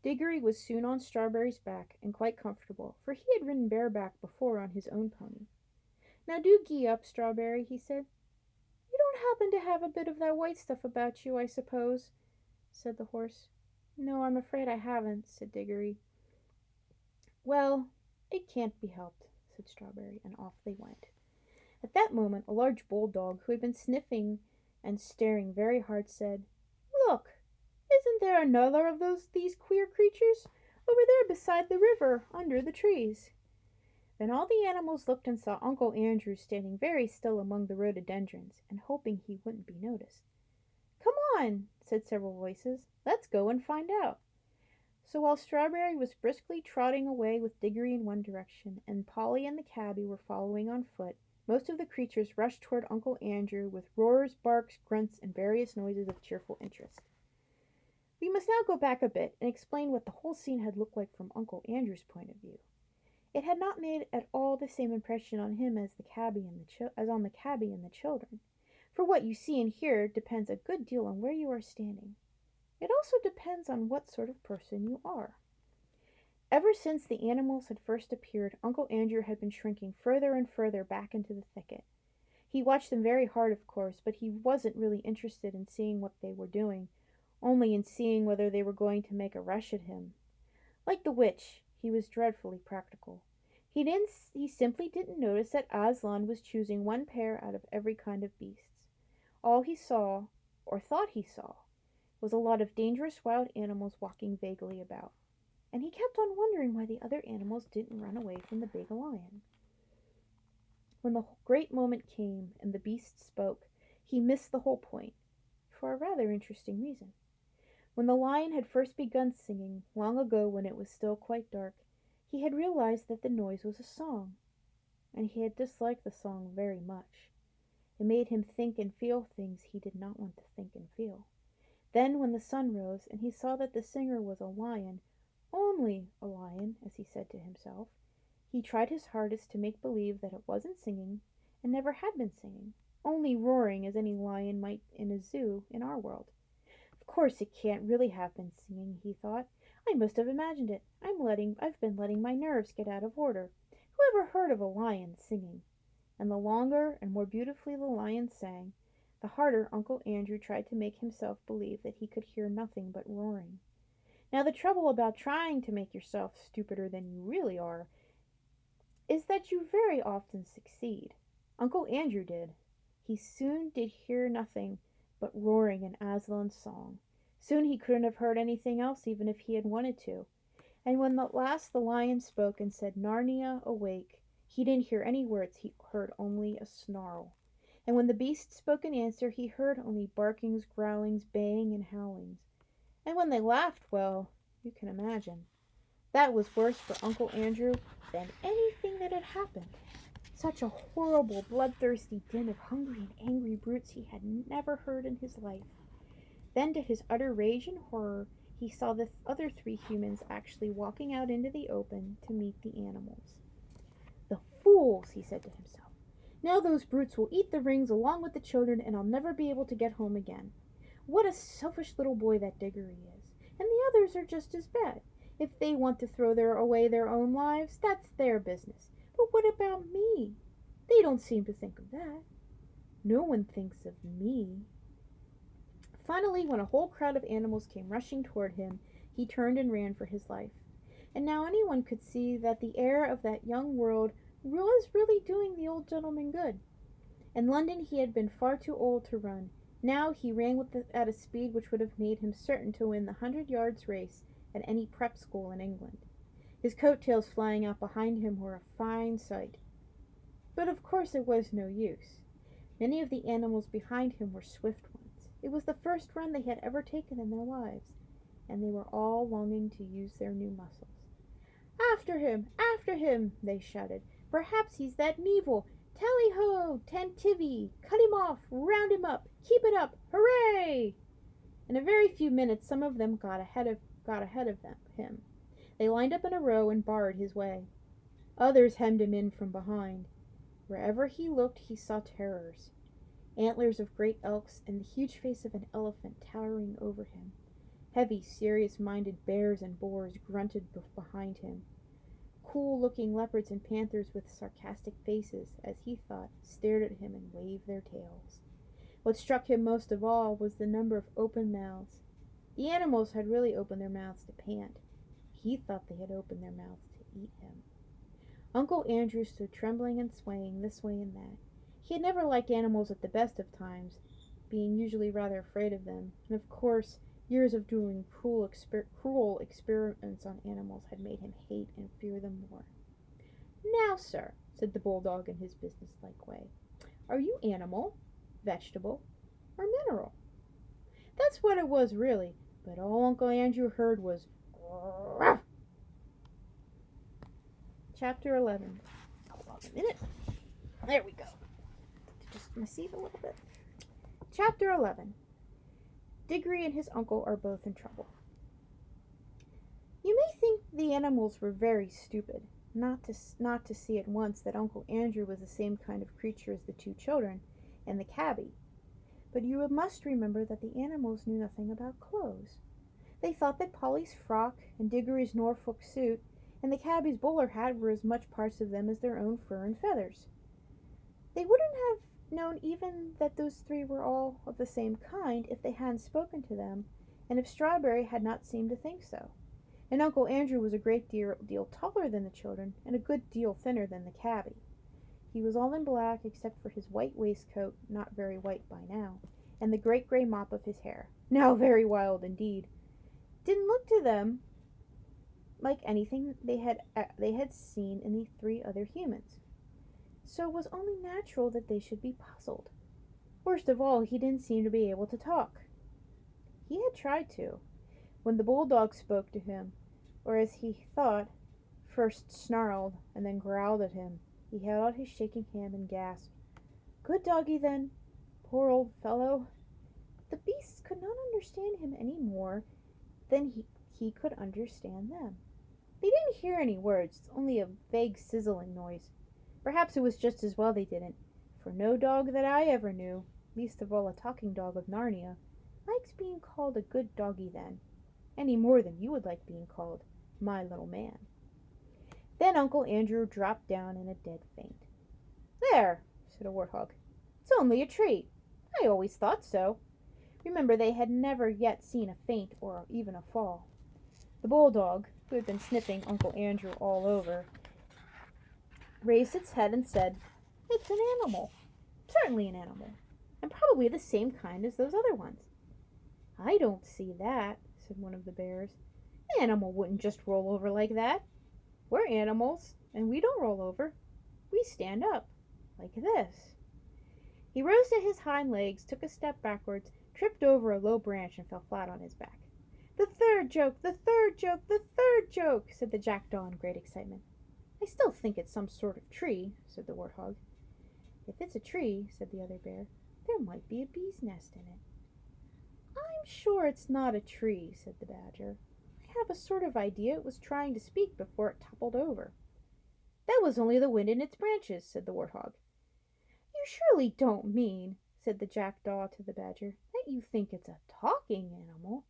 Diggory was soon on Strawberry's back, and quite comfortable, for he had ridden bareback before on his own pony. Now do gee up, Strawberry, he said. You don't happen to have a bit of that white stuff about you, I suppose, said the horse. No, I'm afraid I haven't, said Diggory. Well, it can't be helped, said Strawberry, and off they went. At that moment a large bulldog, who had been sniffing and staring very hard, said, Look, isn't there another of these queer creatures over there beside the river, under the trees? Then all the animals looked and saw Uncle Andrew standing very still among the rhododendrons, and hoping he wouldn't be noticed. Come on, said several voices. Let's go and find out. So while Strawberry was briskly trotting away with Diggory in one direction, and Polly and the cabby were following on foot, most of the creatures rushed toward Uncle Andrew with roars, barks, grunts, and various noises of cheerful interest. We must now go back a bit and explain what the whole scene had looked like from Uncle Andrew's point of view. It had not made at all the same impression on him as on the cabby and the children, for what you see and hear depends a good deal on where you are standing. It also depends on what sort of person you are. Ever since the animals had first appeared, Uncle Andrew had been shrinking further and further back into the thicket. He watched them very hard, of course, but he wasn't really interested in seeing what they were doing, only in seeing whether they were going to make a rush at him. Like the witch, he was dreadfully practical. He simply didn't notice that Aslan was choosing one pair out of every kind of beasts. All he saw, or thought he saw, was a lot of dangerous wild animals walking vaguely about, and he kept on wondering why the other animals didn't run away from the big lion. When the great moment came and the beast spoke, he missed the whole point, for a rather interesting reason. When the lion had first begun singing, long ago when it was still quite dark, he had realized that the noise was a song, and he had disliked the song very much. It made him think and feel things he did not want to think and feel. Then, when the sun rose, and he saw that the singer was a lion, only a lion, as he said to himself, he tried his hardest to make believe that it wasn't singing, and never had been singing, only roaring as any lion might in a zoo in our world. Of course it can't really have been singing, he thought. I must have imagined it. I've been letting my nerves get out of order. Who ever heard of a lion singing?" And the longer and more beautifully the lion sang, the harder Uncle Andrew tried to make himself believe that he could hear nothing but roaring. Now, the trouble about trying to make yourself stupider than you really are is that you very often succeed. Uncle Andrew did. He soon did hear nothing but roaring and Aslan's song. Soon he couldn't have heard anything else even if he had wanted to. And when at last the lion spoke and said, "Narnia, awake," he didn't hear any words, he heard only a snarl. And when the beast spoke in answer, he heard only barkings, growlings, baying, and howlings. And when they laughed, well, you can imagine. That was worse for Uncle Andrew than anything that had happened. Such a horrible, bloodthirsty din of hungry and angry brutes he had never heard in his life. Then, to his utter rage and horror, he saw the other 3 humans actually walking out into the open to meet the animals. "The fools!" he said to himself. "Now those brutes will eat the rings along with the children, and I'll never be able to get home again. What a selfish little boy that Diggory is! And the others are just as bad. If they want to throw away their own lives, that's their business. But what about me? They don't seem to think of that. No one thinks of me." Finally, when a whole crowd of animals came rushing toward him, he turned and ran for his life. And now anyone could see that the air of that young world was really doing the old gentleman good. In London he had been far too old to run. Now he ran at a speed which would have made him certain to win the 100 yards race at any prep school in England. His coat-tails flying out behind him were a fine sight. But of course it was no use. Many of the animals behind him were swift ones. It was the first run they had ever taken in their lives, and they were all longing to use their new muscles. "After him! After him!" they shouted. "Perhaps he's that Neville! Tally-ho! Tantivy! Cut him off! Round him up! Keep it up! Hooray!" In a very few minutes some of them got ahead of him. They lined up in a row and barred his way. Others hemmed him in from behind. Wherever he looked he saw terrors. Antlers of great elks and the huge face of an elephant towering over him. Heavy, serious-minded bears and boars grunted behind him. Cool-looking leopards and panthers with sarcastic faces, as he thought, stared at him and waved their tails. What struck him most of all was the number of open mouths. The animals had really opened their mouths to pant. He thought they had opened their mouths to eat him. Uncle Andrew stood trembling and swaying this way and that. He had never liked animals at the best of times, being usually rather afraid of them, and of course years of doing cruel experiments on animals had made him hate and fear them more. "Now, sir," said the bulldog in his businesslike way, "are you animal, vegetable, or mineral?" That's what it was really, but all Uncle Andrew heard was "Grrrr." Chapter 11. Hold on a minute. There we go. Just receive a little bit. Chapter 11. Diggory and his uncle are both in trouble. You may think the animals were very stupid, not to see at once that Uncle Andrew was the same kind of creature as the 2 children and the cabby. But you must remember that the animals knew nothing about clothes. They thought that Polly's frock and Diggory's Norfolk suit and the cabby's bowler hat were as much parts of them as their own fur and feathers. They wouldn't have known even that those 3 were all of the same kind if they hadn't spoken to them, and if Strawberry had not seemed to think so. And Uncle Andrew was a great deal taller than the children, and a good deal thinner than the cabby. He was all in black except for his white waistcoat, not very white by now, and the great gray mop of his hair, now very wild indeed. Didn't look to them like anything they had seen in the 3 other humans. So it was only natural that they should be puzzled. Worst of all, he didn't seem to be able to talk. He had tried to. When the bulldog spoke to him, or as he thought, first snarled and then growled at him, he held out his shaking hand and gasped, "Good doggy, then. Poor old fellow." The beasts could not understand him any more than he could understand them. They didn't hear any words, only a vague sizzling noise. Perhaps it was just as well they didn't, for no dog that I ever knew, least of all a talking dog of Narnia, likes being called a good doggy then, any more than you would like being called my little man. Then Uncle Andrew dropped down in a dead faint. "There," said a warthog. "It's only a tree. I always thought so." Remember, they had never yet seen a faint or even a fall. The bulldog, who had been sniffing Uncle Andrew all over, raised its head and said, "It's an animal. Certainly an animal. And probably the same kind as those other ones." "I don't see that," said one of the bears. "An animal wouldn't just roll over like that. We're animals, and we don't roll over. We stand up, like this." He rose to his hind legs, took a step backwards, tripped over a low branch, and fell flat on his back. "The third joke! The third joke! The third joke!" said the jackdaw in great excitement. "I still think it's some sort of tree," said the warthog. "If it's a tree," said the other bear, "there might be a bee's nest in it." "I'm sure it's not a tree," said the badger. "I have a sort of idea it was trying to speak before it toppled over." "That was only the wind in its branches," said the warthog. "You surely don't mean," said the jackdaw to the badger, "that you think it's a talking animal?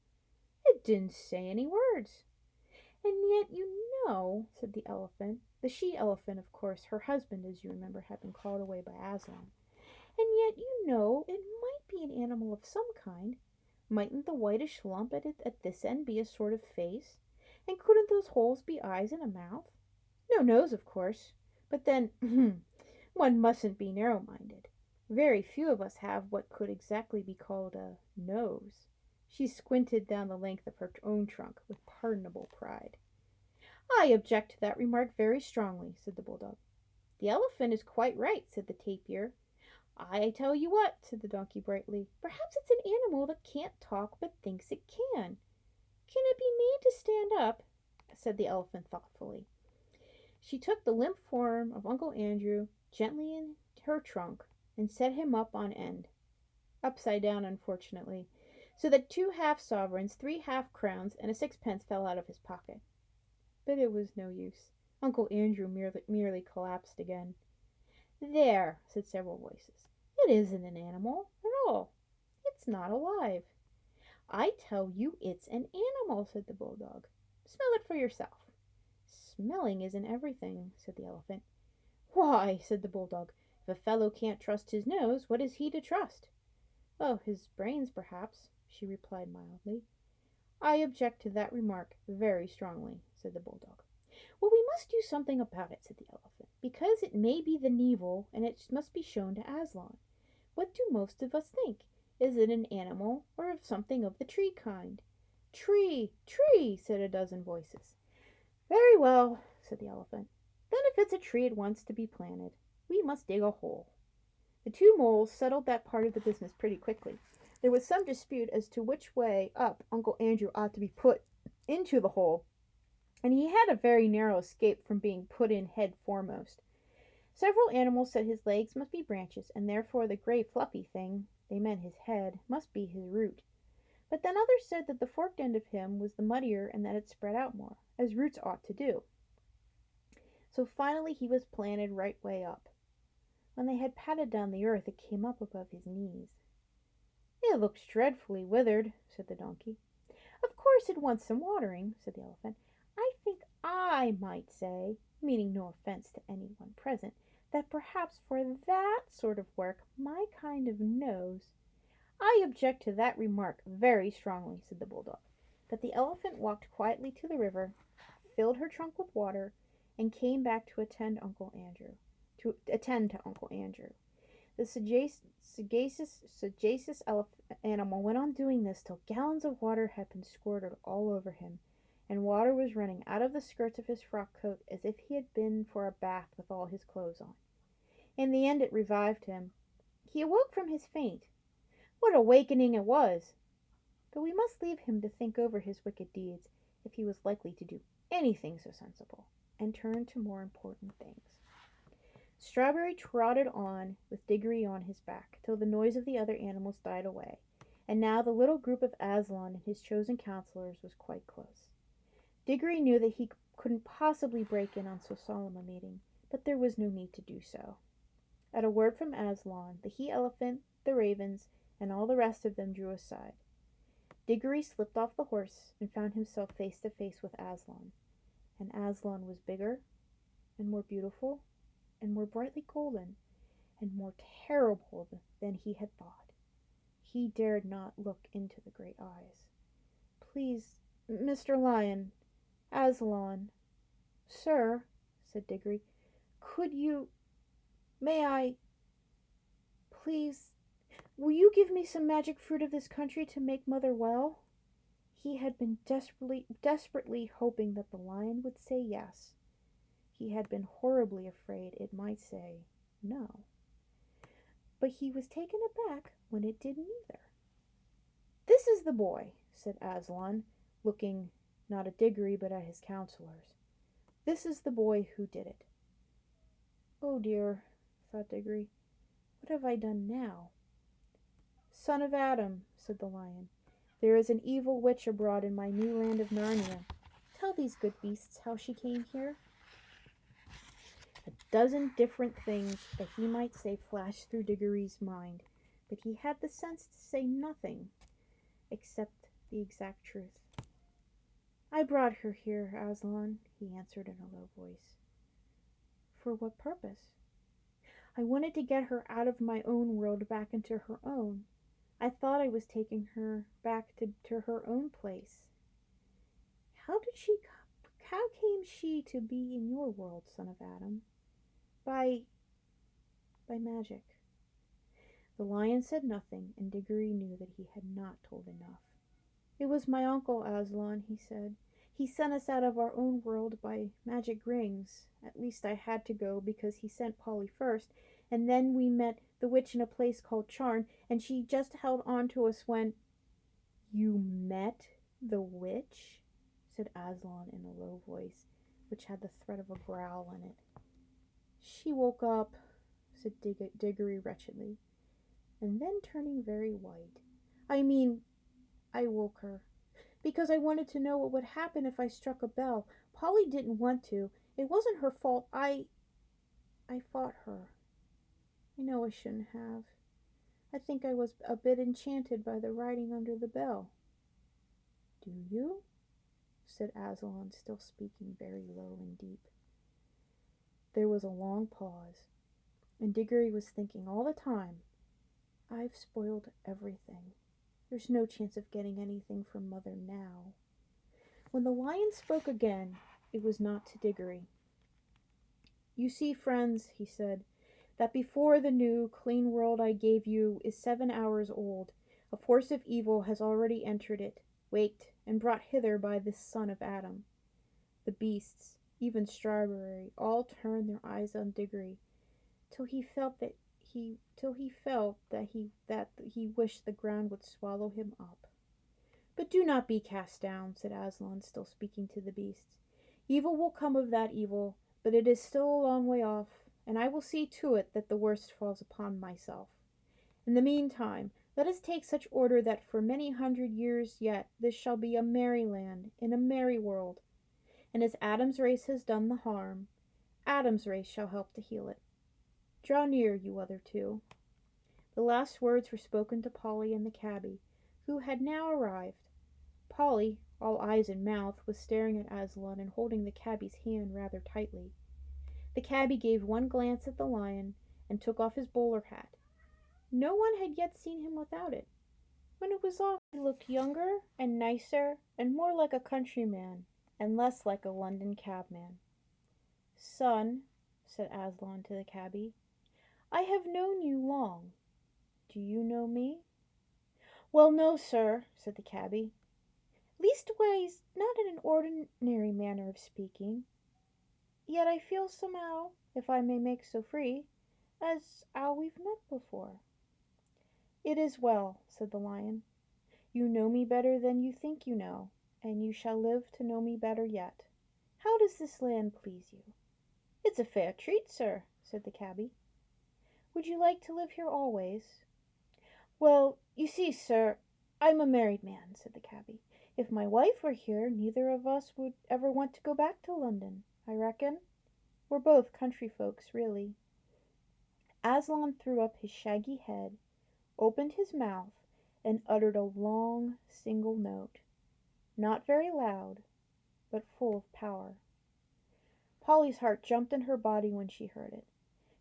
It didn't say any words." "And yet said the elephant. The she-elephant, of course, her husband, as you remember, had been called away by Aslan. "And yet it might be an animal of some kind. Mightn't the whitish lump at this end be a sort of face? And couldn't those holes be eyes and a mouth? No nose, of course. But then, one mustn't be narrow-minded. Very few of us have what could exactly be called a nose." She squinted down the length of her own trunk with pardonable pride. "I object to that remark very strongly," said the bulldog. "The elephant is quite right," said the tapir. "I tell you what," said the donkey brightly, "perhaps it's an animal that can't talk but thinks it can." "Can it be made to stand up?" said the elephant thoughtfully. She took the limp form of Uncle Andrew gently in her trunk and set him up on end, upside down unfortunately, so that 2 half-sovereigns, 3 half-crowns, and a sixpence fell out of his pocket. But it was no use. Uncle Andrew merely collapsed again. "There," said several voices. "It isn't an animal at all. It's not alive." "I tell you it's an animal," said the bulldog. "Smell it for yourself." "Smelling isn't everything," said the elephant. "Why," said the bulldog, "if a fellow can't trust his nose, what is he to trust?" "Oh, his brains, perhaps," she replied mildly. "I object to that remark very strongly," said the bulldog. "Well, we must do something about it," said the elephant, "because it may be the Nevil, and it must be shown to Aslan. What do most of us think? Is it an animal, or something of the tree kind?" "Tree! Tree!" said a dozen voices. "Very well," said the elephant. "Then if it's a tree it wants to be planted, we must dig a hole." The 2 moles settled that part of the business pretty quickly. There was some dispute as to which way up Uncle Andrew ought to be put into the hole, and he had a very narrow escape from being put in head foremost. Several animals said his legs must be branches, and therefore the gray fluffy thing, they meant his head, must be his root. But then others said that the forked end of him was the muddier and that it spread out more, as roots ought to do. So finally he was planted right way up. When they had patted down the earth, it came up above his knees. "It looks dreadfully withered," said the donkey. "Of course it wants some watering," said the elephant. "I think I might say, meaning no offense to anyone present, that perhaps for that sort of work my kind of nose—" "I object to that remark very strongly," said the bulldog. But the elephant walked quietly to the river, filled her trunk with water, and came back to attend to Uncle Andrew. The sagacious animal went on doing this till gallons of water had been squirted all over him, and water was running out of the skirts of his frock coat as if he had been for a bath with all his clothes on. In the end it revived him. He awoke from his faint. What awakening it was! But we must leave him to think over his wicked deeds, if he was likely to do anything so sensible, and turn to more important things. Strawberry trotted on with Diggory on his back, till the noise of the other animals died away, and now the little group of Aslan and his chosen counselors was quite close. Diggory knew that he couldn't possibly break in on so solemn a meeting, but there was no need to do so. At a word from Aslan, the he-elephant, the ravens, and all the rest of them drew aside. Diggory slipped off the horse and found himself face to face with Aslan. And Aslan was bigger and more beautiful, and more brightly golden, and more terrible than he had thought. He dared not look into the great eyes. "Please, Mr. Lion, Aslan, sir," said Diggory, "could you, may I, please, will you give me some magic fruit of this country to make mother well?" He had been desperately hoping that the lion would say yes. He had been horribly afraid it might say no. But he was taken aback when it did neither. "This is the boy," said Aslan, looking not at Diggory but at his counselors. "This is the boy who did it." "Oh dear," thought Diggory, "what have I done now?" "Son of Adam," said the lion, "there is an evil witch abroad in my new land of Narnia. Tell these good beasts how she came here." A dozen different things that he might say flashed through Diggory's mind, but he had the sense to say nothing except the exact truth. "I brought her here, Aslan," he answered in a low voice. "For what purpose?" "I wanted to get her out of my own world back into her own. I thought I was taking her back to her own place." "How did she how came she to be in your world, son of Adam?" "By magic." The lion said nothing, and Diggory knew that he had not told enough. "It was my uncle Aslan," he said. "He sent us out of our own world by magic rings. At least I had to go, because he sent Polly first, and then we met the witch in a place called Charn, and she just held on to us when—" "You met the witch?" said Aslan in a low voice, which had the threat of a growl in it. "She woke up," said Diggory wretchedly, and then turning very white. "I mean, I woke her, because I wanted to know what would happen if I struck a bell. Polly didn't want to. It wasn't her fault. I fought her. I know I shouldn't have. I think I was a bit enchanted by the writing under the bell." "Do you?" said Aslan, still speaking very low and deep. There was a long pause, and Diggory was thinking all the time, "I've spoiled everything. There's no chance of getting anything from mother now." When the lion spoke again, it was not to Diggory. "You see, friends," he said, "that before the new, clean world I gave you is 7 hours old, a force of evil has already entered it, waked, and brought hither by this son of Adam. The beasts, even Strawberry, all turned their eyes on Diggory, till he felt that he wished the ground would swallow him up. But do not be cast down," said Aslan, still speaking to the beasts. "Evil will come of that evil, but it is still a long way off, and I will see to it that the worst falls upon myself. In the meantime, let us take such order that for many 100 years yet this shall be a merry land, in a merry world. And as Adam's race has done the harm, Adam's race shall help to heal it. Draw near, you other two." The last words were spoken to Polly and the cabby, who had now arrived. Polly, all eyes and mouth, was staring at Aslan and holding the cabby's hand rather tightly. The cabby gave one glance at the lion and took off his bowler hat. No one had yet seen him without it. When it was off, he looked younger and nicer and more like a countryman and less like a London cabman. "Son," said Aslan to the cabby, "I have known you long. Do you know me?" "Well, no, sir," said the cabby. "Leastways, not in an ordinary manner of speaking. Yet I feel somehow, if I may make so free, as 'ow we've met before." "It is well," said the lion. "You know me better than you think you know, and you shall live to know me better yet. How does this land please you?" "It's a fair treat, sir," said the cabby. "Would you like to live here always?" "Well, you see, sir, I'm a married man," said the cabby. "If my wife were here, neither of us would ever want to go back to London, I reckon. We're both country folks, really." Aslan threw up his shaggy head, opened his mouth, and uttered a long, single note, not very loud, but full of power. Polly's heart jumped in her body when she heard it.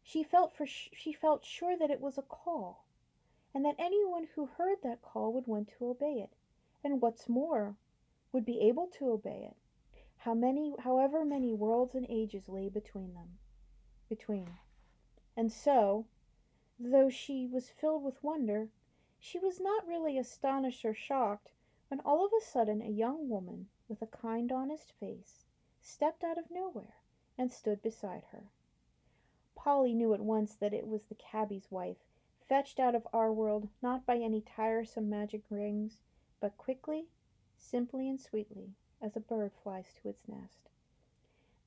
She felt sure that it was a call, and that anyone who heard that call would want to obey it, and what's more, would be able to obey it. However many worlds and ages lay between. And so, though she was filled with wonder, she was not really astonished or shocked when all of a sudden a young woman with a kind, honest face stepped out of nowhere and stood beside her. Polly knew at once that it was the cabbie's wife, fetched out of our world not by any tiresome magic rings, but quickly, simply, and sweetly, as a bird flies to its nest.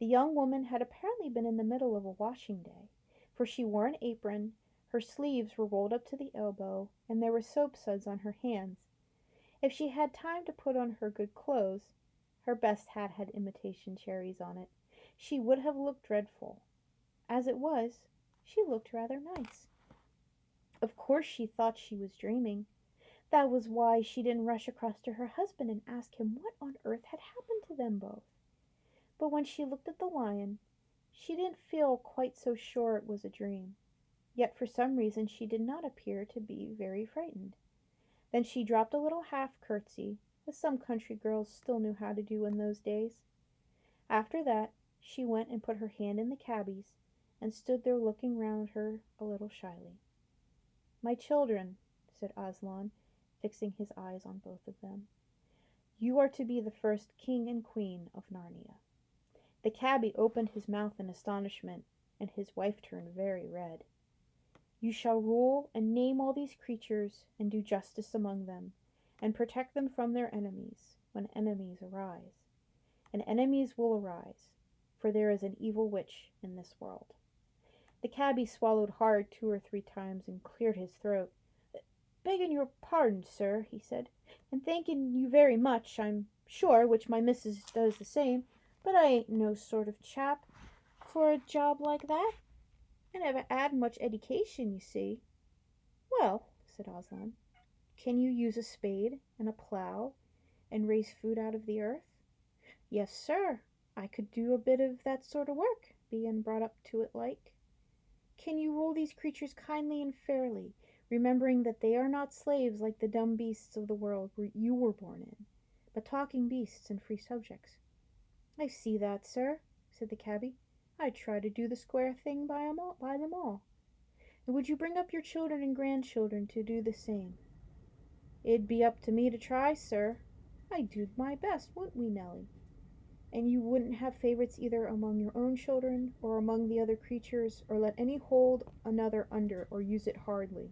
The young woman had apparently been in the middle of a washing day, for she wore an apron, her sleeves were rolled up to the elbow, and there were soap suds on her hands. If she had time to put on her good clothes, her best hat had imitation cherries on it, she would have looked dreadful. As it was, she looked rather nice. Of course she thought she was dreaming. That was why she didn't rush across to her husband and ask him what on earth had happened to them both. But when she looked at the lion, she didn't feel quite so sure it was a dream. Yet for some reason she did not appear to be very frightened. Then she dropped a little half curtsy, as some country girls still knew how to do in those days. After that she went and put her hand in the cabbie's, and stood there looking round her a little shyly. "My children," said Aslan, fixing his eyes on both of them, "you are to be the first king and queen of Narnia." The cabbie opened his mouth in astonishment, and his wife turned very red. "You shall rule and name all these creatures, and do justice among them, and protect them from their enemies, when enemies arise. And enemies will arise, for there is an evil witch in this world." The cabbie swallowed hard 2 or 3 times and cleared his throat. "Begging your pardon, sir," he said, "and thanking you very much, I'm sure, which my missus does the same, but I ain't no sort of chap for a job like that. I never 'ad much eddication, you see." "Well," said Aslan, "can you use a spade and a plough and raise food out of the earth?" "Yes, sir, I could do a bit of that sort of work, bein' brought up to it like." "Can you rule these creatures kindly and fairly, remembering that they are not slaves like the dumb beasts of the world you were born in, but talking beasts and free subjects?" "I see that, sir," said the cabbie. "I try to do the square thing by them all. And would you bring up your children and grandchildren to do the same?" "It'd be up to me to try, sir. I'd do my best, wouldn't we, Nellie?" "And you wouldn't have favorites either among your own children or among the other creatures, or let any hold another under, or use it hardly?"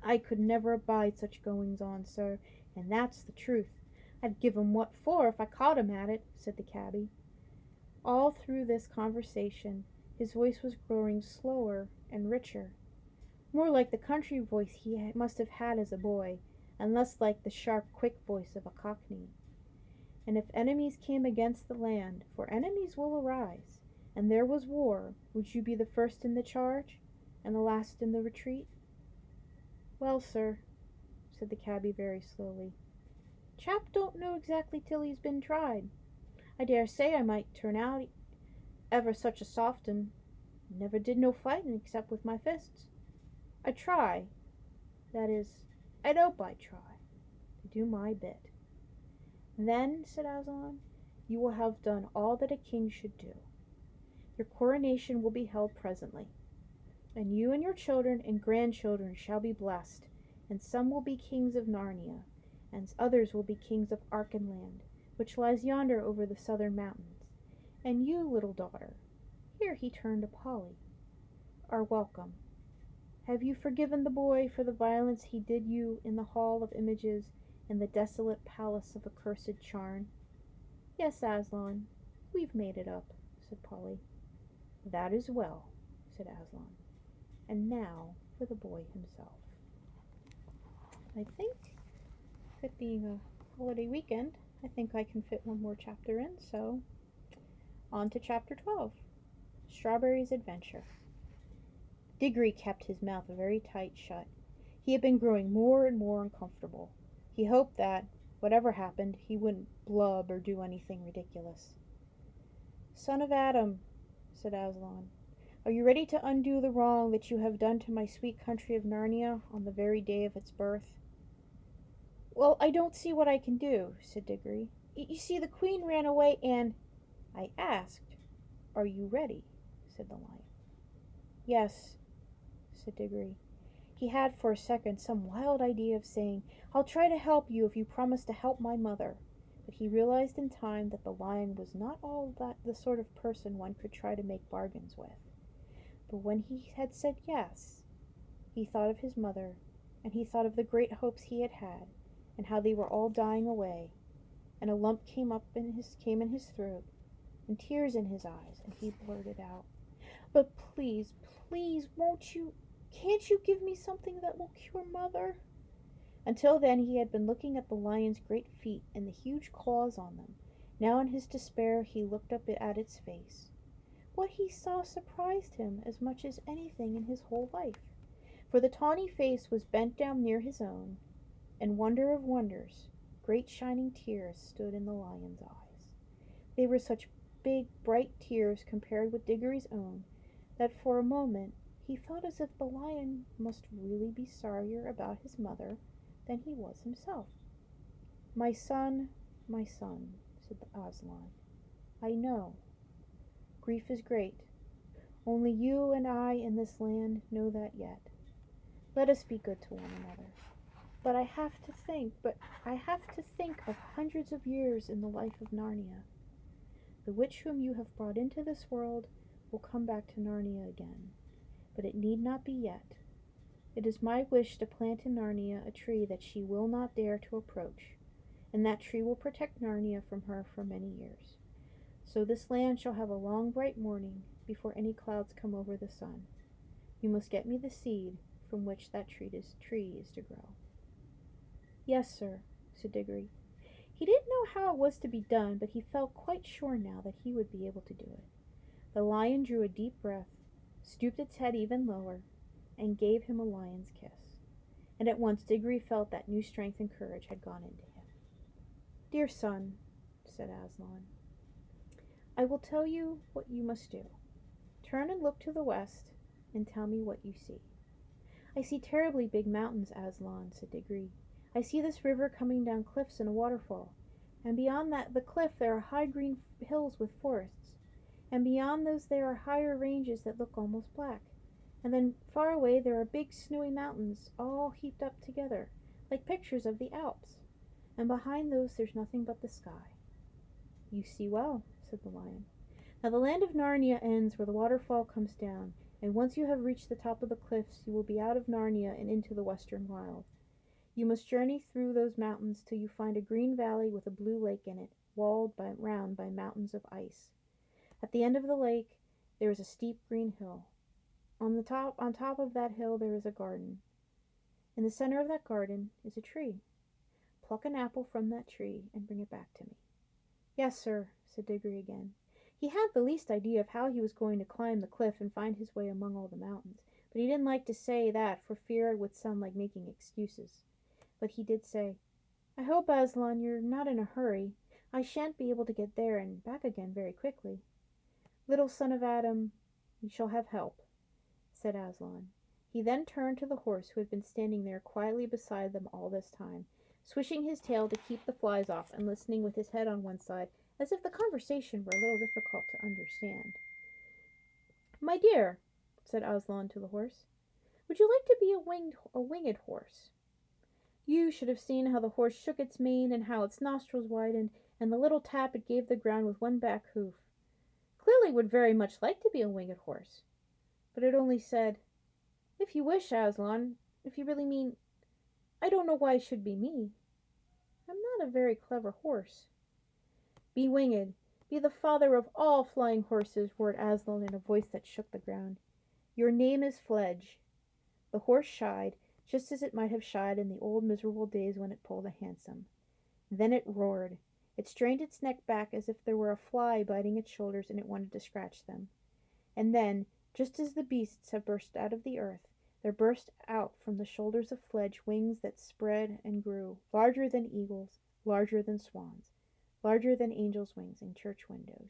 "I could never abide such goings on, sir, and that's the truth. I'd give 'em what for if I caught 'em at it," said the cabbie. All through this conversation his voice was growing slower and richer, more like the country voice he must have had as a boy, and less like the sharp, quick voice of a Cockney. "And if enemies came against the land, for enemies will arise, and there was war, would you be the first in the charge, and the last in the retreat?" "Well, sir," said the cabbie very slowly, "chap don't know exactly till he's been tried. I dare say I might turn out ever such a soft 'un. Never did no fightin' except with my fists. I try, that is, I'd hope I'd try, to do my bit." "Then," said Aslan, "you will have done all that a king should do. Your coronation will be held presently, and you and your children and grandchildren shall be blessed, and some will be kings of Narnia, and others will be kings of Archenland, which lies yonder over the southern mountains. And you, little daughter," here he turned to Polly, "are welcome. Have you forgiven the boy for the violence he did you in the hall of images in the desolate palace of accursed Charn?" "Yes, Aslan, we've made it up," said Polly. "That is well," said Aslan. "And now for the boy himself." I think, it being a holiday weekend, I think I can fit one more chapter in, so on to chapter 12, Strawberry's Adventure. Diggory kept his mouth very tight shut. He had been growing more and more uncomfortable. He hoped that, whatever happened, he wouldn't blub or do anything ridiculous. Son of Adam, said Aslan, are you ready to undo the wrong that you have done to my sweet country of Narnia on the very day of its birth? Well, I don't see what I can do, said Diggory. You see, the queen ran away and I asked, are you ready? Said the lion. Yes, said Diggory. He had for a second some wild idea of saying, I'll try to help you if you promise to help my mother. But he realized in time that the lion was not all that the sort of person one could try to make bargains with. But when he had said yes, he thought of his mother, and he thought of the great hopes he had had, and how they were all dying away, and a lump came in his throat, and tears in his eyes, and he blurted out, But please, please, won't you, can't you give me something that will cure mother? Until then he had been looking at the lion's great feet and the huge claws on them. Now in his despair he looked up at its face. What he saw surprised him as much as anything in his whole life, for the tawny face was bent down near his own, and wonder of wonders, great shining tears stood in the lion's eyes. They were such big, bright tears compared with Diggory's own that for a moment he felt as if the lion must really be sorrier about his mother than he was himself. My son, said Aslan, I know. Grief is great. Only you and I in this land know that yet. Let us be good to one another. But I have to think of hundreds of years in the life of Narnia. The witch whom you have brought into this world will come back to Narnia again, but it need not be yet. It is my wish to plant in Narnia a tree that she will not dare to approach, and that tree will protect Narnia from her for many years. So this land shall have a long bright morning before any clouds come over the sun. You must get me the seed from which that tree is to grow. Yes, sir, said Diggory. He didn't know how it was to be done, but he felt quite sure now that he would be able to do it. The lion drew a deep breath, stooped its head even lower, and gave him a lion's kiss. And at once Diggory felt that new strength and courage had gone into him. Dear son, said Aslan, I will tell you what you must do. Turn and look to the west, and tell me what you see. I see terribly big mountains, Aslan, said Diggory. I see this river coming down cliffs and a waterfall, and beyond the cliff there are high green hills with forests, and beyond those there are higher ranges that look almost black, and then far away there are big snowy mountains all heaped up together, like pictures of the Alps, and behind those there's nothing but the sky. You see well, said the lion. Now the land of Narnia ends where the waterfall comes down, and once you have reached the top of the cliffs you will be out of Narnia and into the western wild. You must journey through those mountains till you find a green valley with a blue lake in it, round by mountains of ice. At the end of the lake there is a steep green hill. On top of that hill there is a garden. In the center of that garden is a tree. Pluck an apple from that tree and bring it back to me. Yes, sir, said Diggory again. He hadn't the least idea of how he was going to climb the cliff and find his way among all the mountains, but he didn't like to say that for fear it would sound like making excuses. But he did say, I hope, Aslan, you're not in a hurry. I shan't be able to get there and back again very quickly. Little son of Adam, you shall have help, said Aslan. He then turned to the horse who had been standing there quietly beside them all this time, swishing his tail to keep the flies off and listening with his head on one side as if the conversation were a little difficult to understand. My dear, said Aslan to the horse, would you like to be a winged horse? You should have seen how the horse shook its mane and how its nostrils widened, and the little tap it gave the ground with one back hoof. Clearly would very much like to be a winged horse, but it only said, If you wish, Aslan, if you really mean, I don't know why it should be me. I'm not a very clever horse. Be winged, be the father of all flying horses, roared Aslan in a voice that shook the ground. Your name is Fledge. The horse shied, just as it might have shied in the old miserable days when it pulled a hansom. Then it roared. It strained its neck back as if there were a fly biting its shoulders and it wanted to scratch them. And then, just as the beasts have burst out of the earth, there burst out from the shoulders of Fledge wings that spread and grew, larger than eagles, larger than swans, larger than angels' wings in church windows.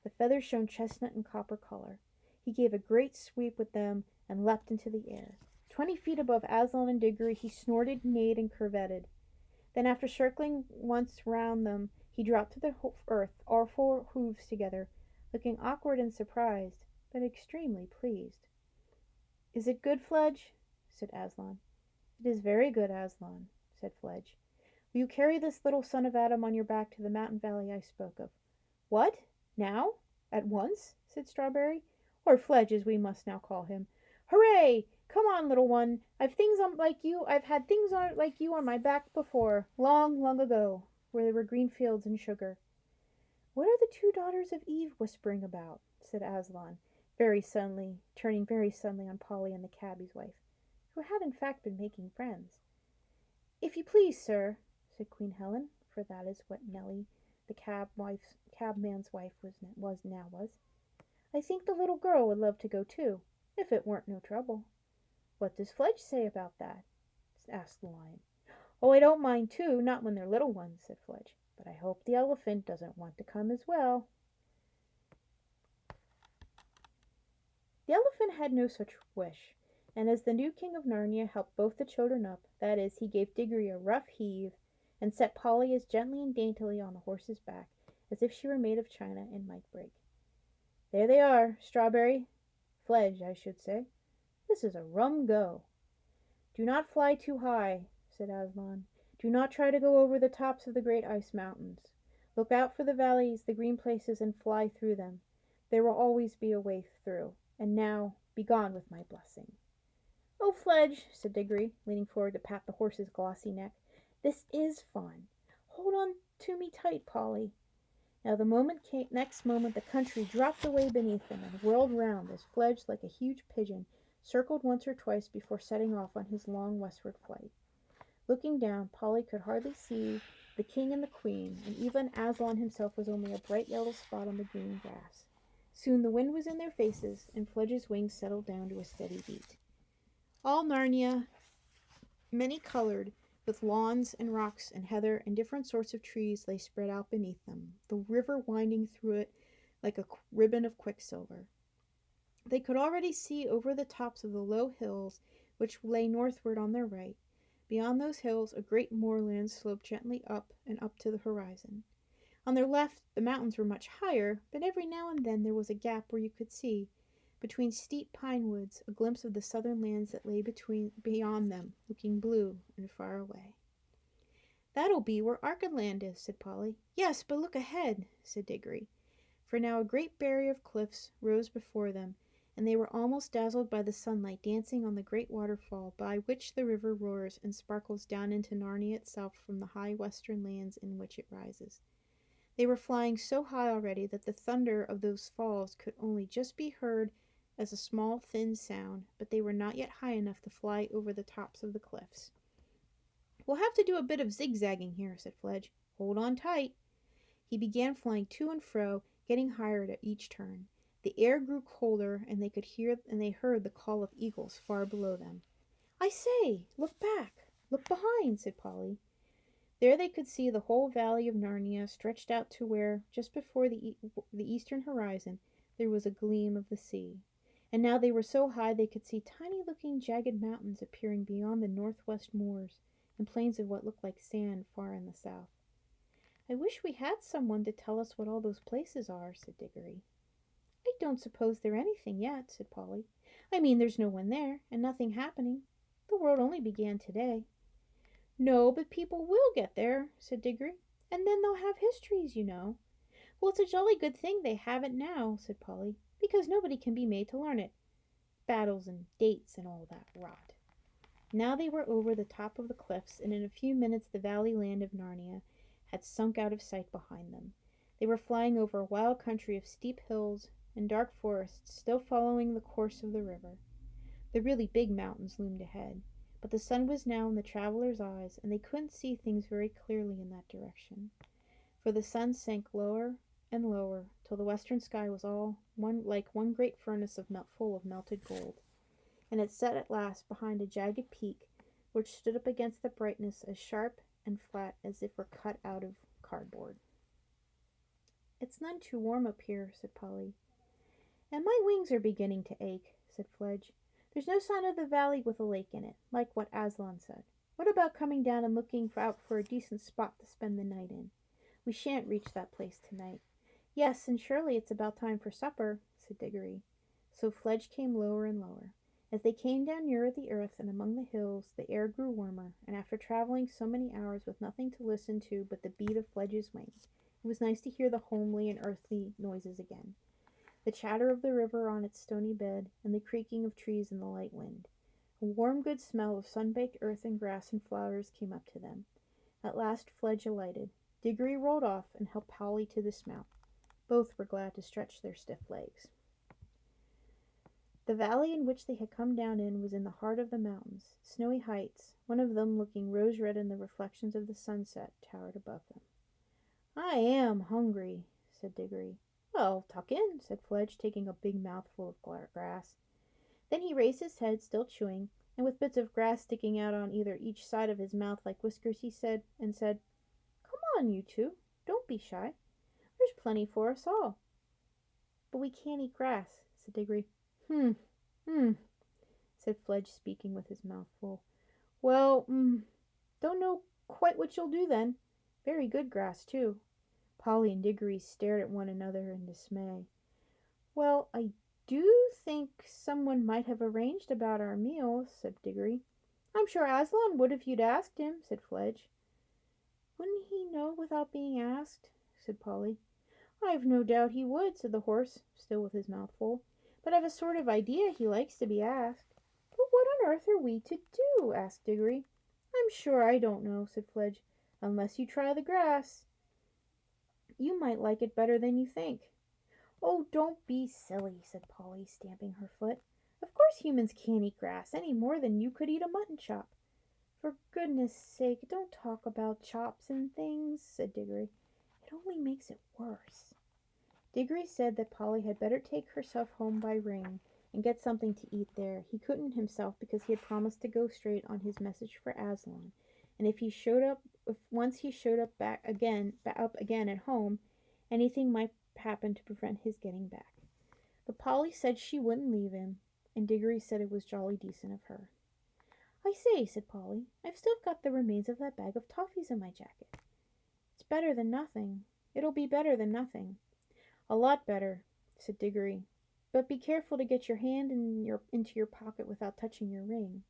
The feathers shone chestnut and copper color. He gave a great sweep with them and leapt into the air. 20 feet above Aslan and Diggory, he snorted, neighed, and curvetted. Then, after circling once round them, he dropped to the earth, all four hoofs together, looking awkward and surprised, but extremely pleased. "Is it good, Fledge?" said Aslan. "It is very good, Aslan," said Fledge. "Will you carry this little son of Adam on your back to the mountain valley I spoke of?" "What? Now? At once?" said Strawberry, or Fledge as we must now call him. "Hooray! Come on, little one. I've had things like you on my back before, long, long ago, where there were green fields and sugar." "What are the two daughters of Eve whispering about?" said Aslan, very suddenly, turning very suddenly on Polly and the cabbie's wife, who had in fact been making friends. "If you please, sir," said Queen Helen, for that is what Nelly, the cabman's wife, was. "I think the little girl would love to go too, if it weren't no trouble." "What does Fledge say about that?" asked the Lion. "Oh, I don't mind too, not when they're little ones," said Fledge. "But I hope the Elephant doesn't want to come as well." The Elephant had no such wish, and as the new King of Narnia helped both the children up, that is, he gave Diggory a rough heave, and set Polly as gently and daintily on the horse's back as if she were made of china and might break. "There they are, Strawberry. Fledge, I should say. This is a rum go." "Do not fly too high," said Aslan. "Do not try to go over the tops of the great ice mountains. Look out for the valleys, the green places, and fly through them. There will always be a way through. And now, begone with my blessing." "Oh, Fledge," said Diggory, leaning forward to pat the horse's glossy neck, "this is fun. Hold on to me tight, Polly." Now next moment the country dropped away beneath them and whirled round as Fledge, like a huge pigeon, circled once or twice before setting off on his long westward flight. Looking down, Polly could hardly see the king and the queen, and even Aslan himself was only a bright yellow spot on the green grass. Soon the wind was in their faces, and Fledge's wings settled down to a steady beat. All Narnia, many colored, with lawns and rocks and heather and different sorts of trees, lay spread out beneath them, the river winding through it like a ribbon of quicksilver. They could already see over the tops of the low hills which lay northward on their right. Beyond those hills a great moorland sloped gently up and up to the horizon. On their left the mountains were much higher, but every now and then there was a gap where you could see, between steep pine woods, a glimpse of the southern lands that lay beyond them, looking blue and far away. "That'll be where Archenland is," said Polly. "Yes, but look ahead," said Diggory. For now a great barrier of cliffs rose before them, and they were almost dazzled by the sunlight dancing on the great waterfall by which the river roars and sparkles down into Narnia itself from the high western lands in which it rises. They were flying so high already that the thunder of those falls could only just be heard as a small thin sound, but they were not yet high enough to fly over the tops of the cliffs. "We'll have to do a bit of zigzagging here," said Fledge. "Hold on tight." He began flying to and fro, getting higher at each turn. The air grew colder, and they heard the call of eagles far below them. "I say, look back, look behind," said Polly. There they could see the whole valley of Narnia stretched out to where, just before the eastern horizon, there was a gleam of the sea. And now they were so high they could see tiny-looking jagged mountains appearing beyond the northwest moors, and plains of what looked like sand far in the south. "I wish we had someone to tell us what all those places are," said Diggory. "I don't suppose they're anything yet," said Polly. "I mean, there's no one there, and nothing happening. The world only began today." "No, but people will get there," said Diggory, "and then they'll have histories, you know." "Well, it's a jolly good thing they haven't now," said Polly, "because nobody can be made to learn it. Battles and dates and all that rot." Now they were over the top of the cliffs, and in a few minutes the valley land of Narnia had sunk out of sight behind them. They were flying over a wild country of steep hills and dark forests, still following the course of the river. The really big mountains loomed ahead, but the sun was now in the travelers' eyes, and they couldn't see things very clearly in that direction, for the sun sank lower and lower till the western sky was all like one great furnace full of melted gold, and it set at last behind a jagged peak which stood up against the brightness as sharp and flat as if it were cut out of cardboard. It's none too warm up here, said Polly. And my wings are beginning to ache, said Fledge. There's no sign of the valley with a lake in it, like what Aslan said. What about coming down and looking out for a decent spot to spend the night in? We shan't reach that place tonight. Yes, and surely it's about time for supper, said Diggory. So Fledge came lower and lower. As they came down nearer the earth and among the hills, the air grew warmer, and after traveling so many hours with nothing to listen to but the beat of Fledge's wings, it was nice to hear the homely and earthly noises again. The chatter of the river on its stony bed, and the creaking of trees in the light wind. A warm, good smell of sun-baked earth and grass and flowers came up to them. At last Fledge alighted. Diggory rolled off and helped Polly to dismount. Both were glad to stretch their stiff legs. The valley in which they had come down in was in the heart of the mountains. Snowy heights, one of them looking rose-red in the reflections of the sunset, towered above them. I am hungry, said Diggory. Well, tuck in, said Fledge, taking a big mouthful of grass. Then he raised his head, still chewing, and with bits of grass sticking out on each side of his mouth like whiskers, he said, Come on, you two. Don't be shy. There's plenty for us all. But we can't eat grass, said Diggory. Hmm, hmm, said Fledge, speaking with his mouth full. Well, don't know quite what you'll do then. Very good grass, too. Polly and Diggory stared at one another in dismay. Well, I do think someone might have arranged about our meals, said Diggory. I'm sure Aslan would if you'd asked him, said Fledge. Wouldn't he know without being asked? Said Polly. I've no doubt he would, said the horse, still with his mouth full. But I've a sort of idea he likes to be asked. But what on earth are we to do? Asked Diggory. I'm sure I don't know, said Fledge, unless you try the grass. You might like it better than you think. Oh, don't be silly, said Polly, stamping her foot. Of course humans can't eat grass any more than you could eat a mutton chop. For goodness sake, don't talk about chops and things, said Diggory. It only makes it worse. Diggory said that Polly had better take herself home by rain and get something to eat there. He couldn't himself because he had promised to go straight on his message for Aslan, and if once he showed up again at home, anything might happen to prevent his getting back. But Polly said she wouldn't leave him, and Diggory said it was jolly decent of her. I say, said Polly, I've still got the remains of that bag of toffees in my jacket. It's better than nothing. It'll be better than nothing. A lot better, said Diggory. But be careful to get your hand into your pocket without touching your ring.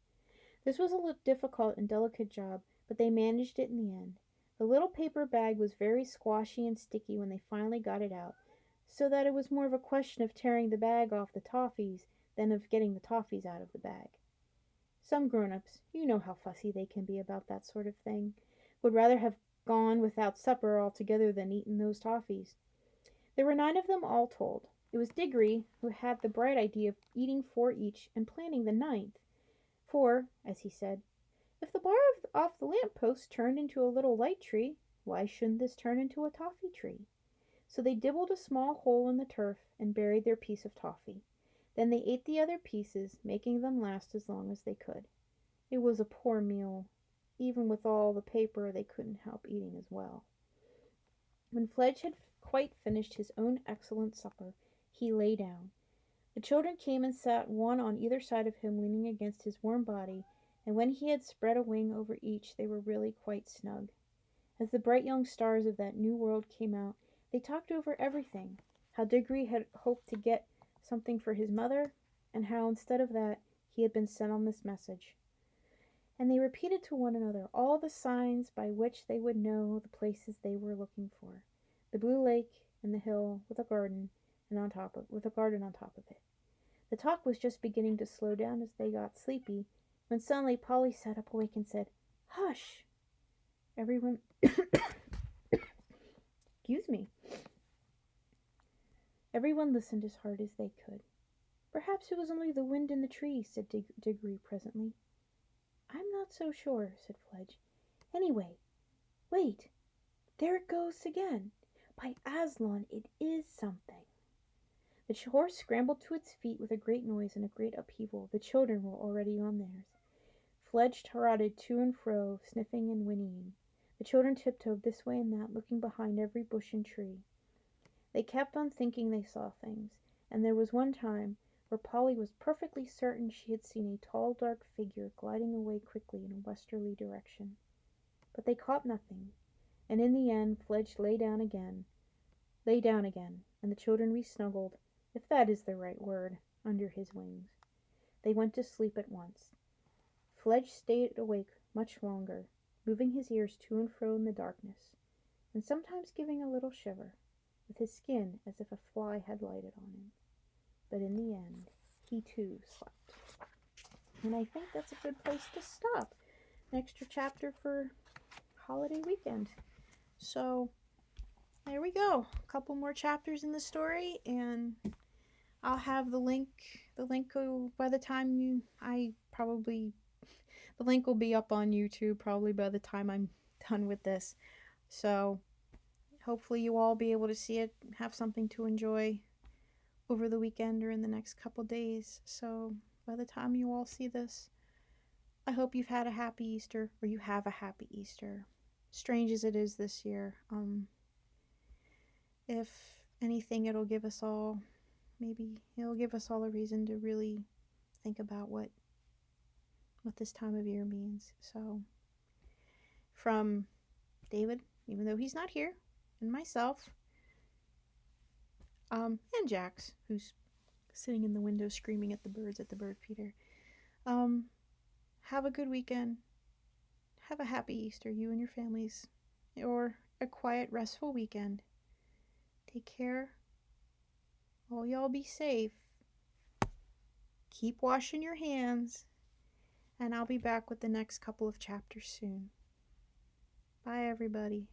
This was a difficult and delicate job, but they managed it in the end. The little paper bag was very squashy and sticky when they finally got it out, so that it was more of a question of tearing the bag off the toffees than of getting the toffees out of the bag. Some grown-ups, you know how fussy they can be about that sort of thing, would rather have gone without supper altogether than eaten those toffees. There were 9 of them all told. It was Diggory who had the bright idea of eating 4 each and planning the 9th. For, as he said, if the bar off the lamp-post turned into a little light tree, why shouldn't this turn into a toffee tree? So they dibbled a small hole in the turf and buried their piece of toffee. Then they ate the other pieces, making them last as long as they could. It was a poor meal. Even with all the paper, they couldn't help eating as well. When Fledge had quite finished his own excellent supper, he lay down. The children came and sat one on either side of him, leaning against his warm body, and when he had spread a wing over each, they were really quite snug. As the bright young stars of that new world came out, they talked over everything, how Diggory had hoped to get something for his mother, and how, instead of that, he had been sent on this message. And they repeated to one another all the signs by which they would know the places they were looking for. The blue lake and the hill with a garden on top of it. The talk was just beginning to slow down as they got sleepy, when suddenly Polly sat up awake and said, Hush! Everyone excuse me. Everyone listened as hard as they could. Perhaps it was only the wind in the trees, said Diggory presently. I'm not so sure, said Fledge. Anyway, wait. There it goes again. By Aslan, it is something. The horse scrambled to its feet with a great noise and a great upheaval. The children were already on theirs. Fledge trotted to and fro, sniffing and whinnying. The children tiptoed this way and that, looking behind every bush and tree. They kept on thinking they saw things, and there was one time where Polly was perfectly certain she had seen a tall dark figure gliding away quickly in a westerly direction. But they caught nothing, and in the end Fledge lay down again, and the children re-snuggled, if that is the right word, under his wings. They went to sleep at once. Fledge stayed awake much longer, moving his ears to and fro in the darkness, and sometimes giving a little shiver, with his skin as if a fly had lighted on him. But in the end, he too slept. And I think that's a good place to stop. An extra chapter for holiday weekend. So there we go. A couple more chapters in the story, and I'll have the link. The link will, by the time the link will be up on YouTube probably by the time I'm done with this. So hopefully you all be able to see it, have something to enjoy over the weekend or in the next couple days. So by the time you all see this, I hope you've had a happy Easter, or you have a happy Easter. Strange as it is this year. If anything, it'll give us all a reason to really think about what this time of year means. So from David, even though he's not here, and myself, and Jax, who's sitting in the window screaming at the birds at the bird feeder. Have a good weekend. Have a happy Easter, you and your families, or a quiet, restful weekend. Take care. All y'all be safe. Keep washing your hands, and I'll be back with the next couple of chapters soon. Bye, everybody.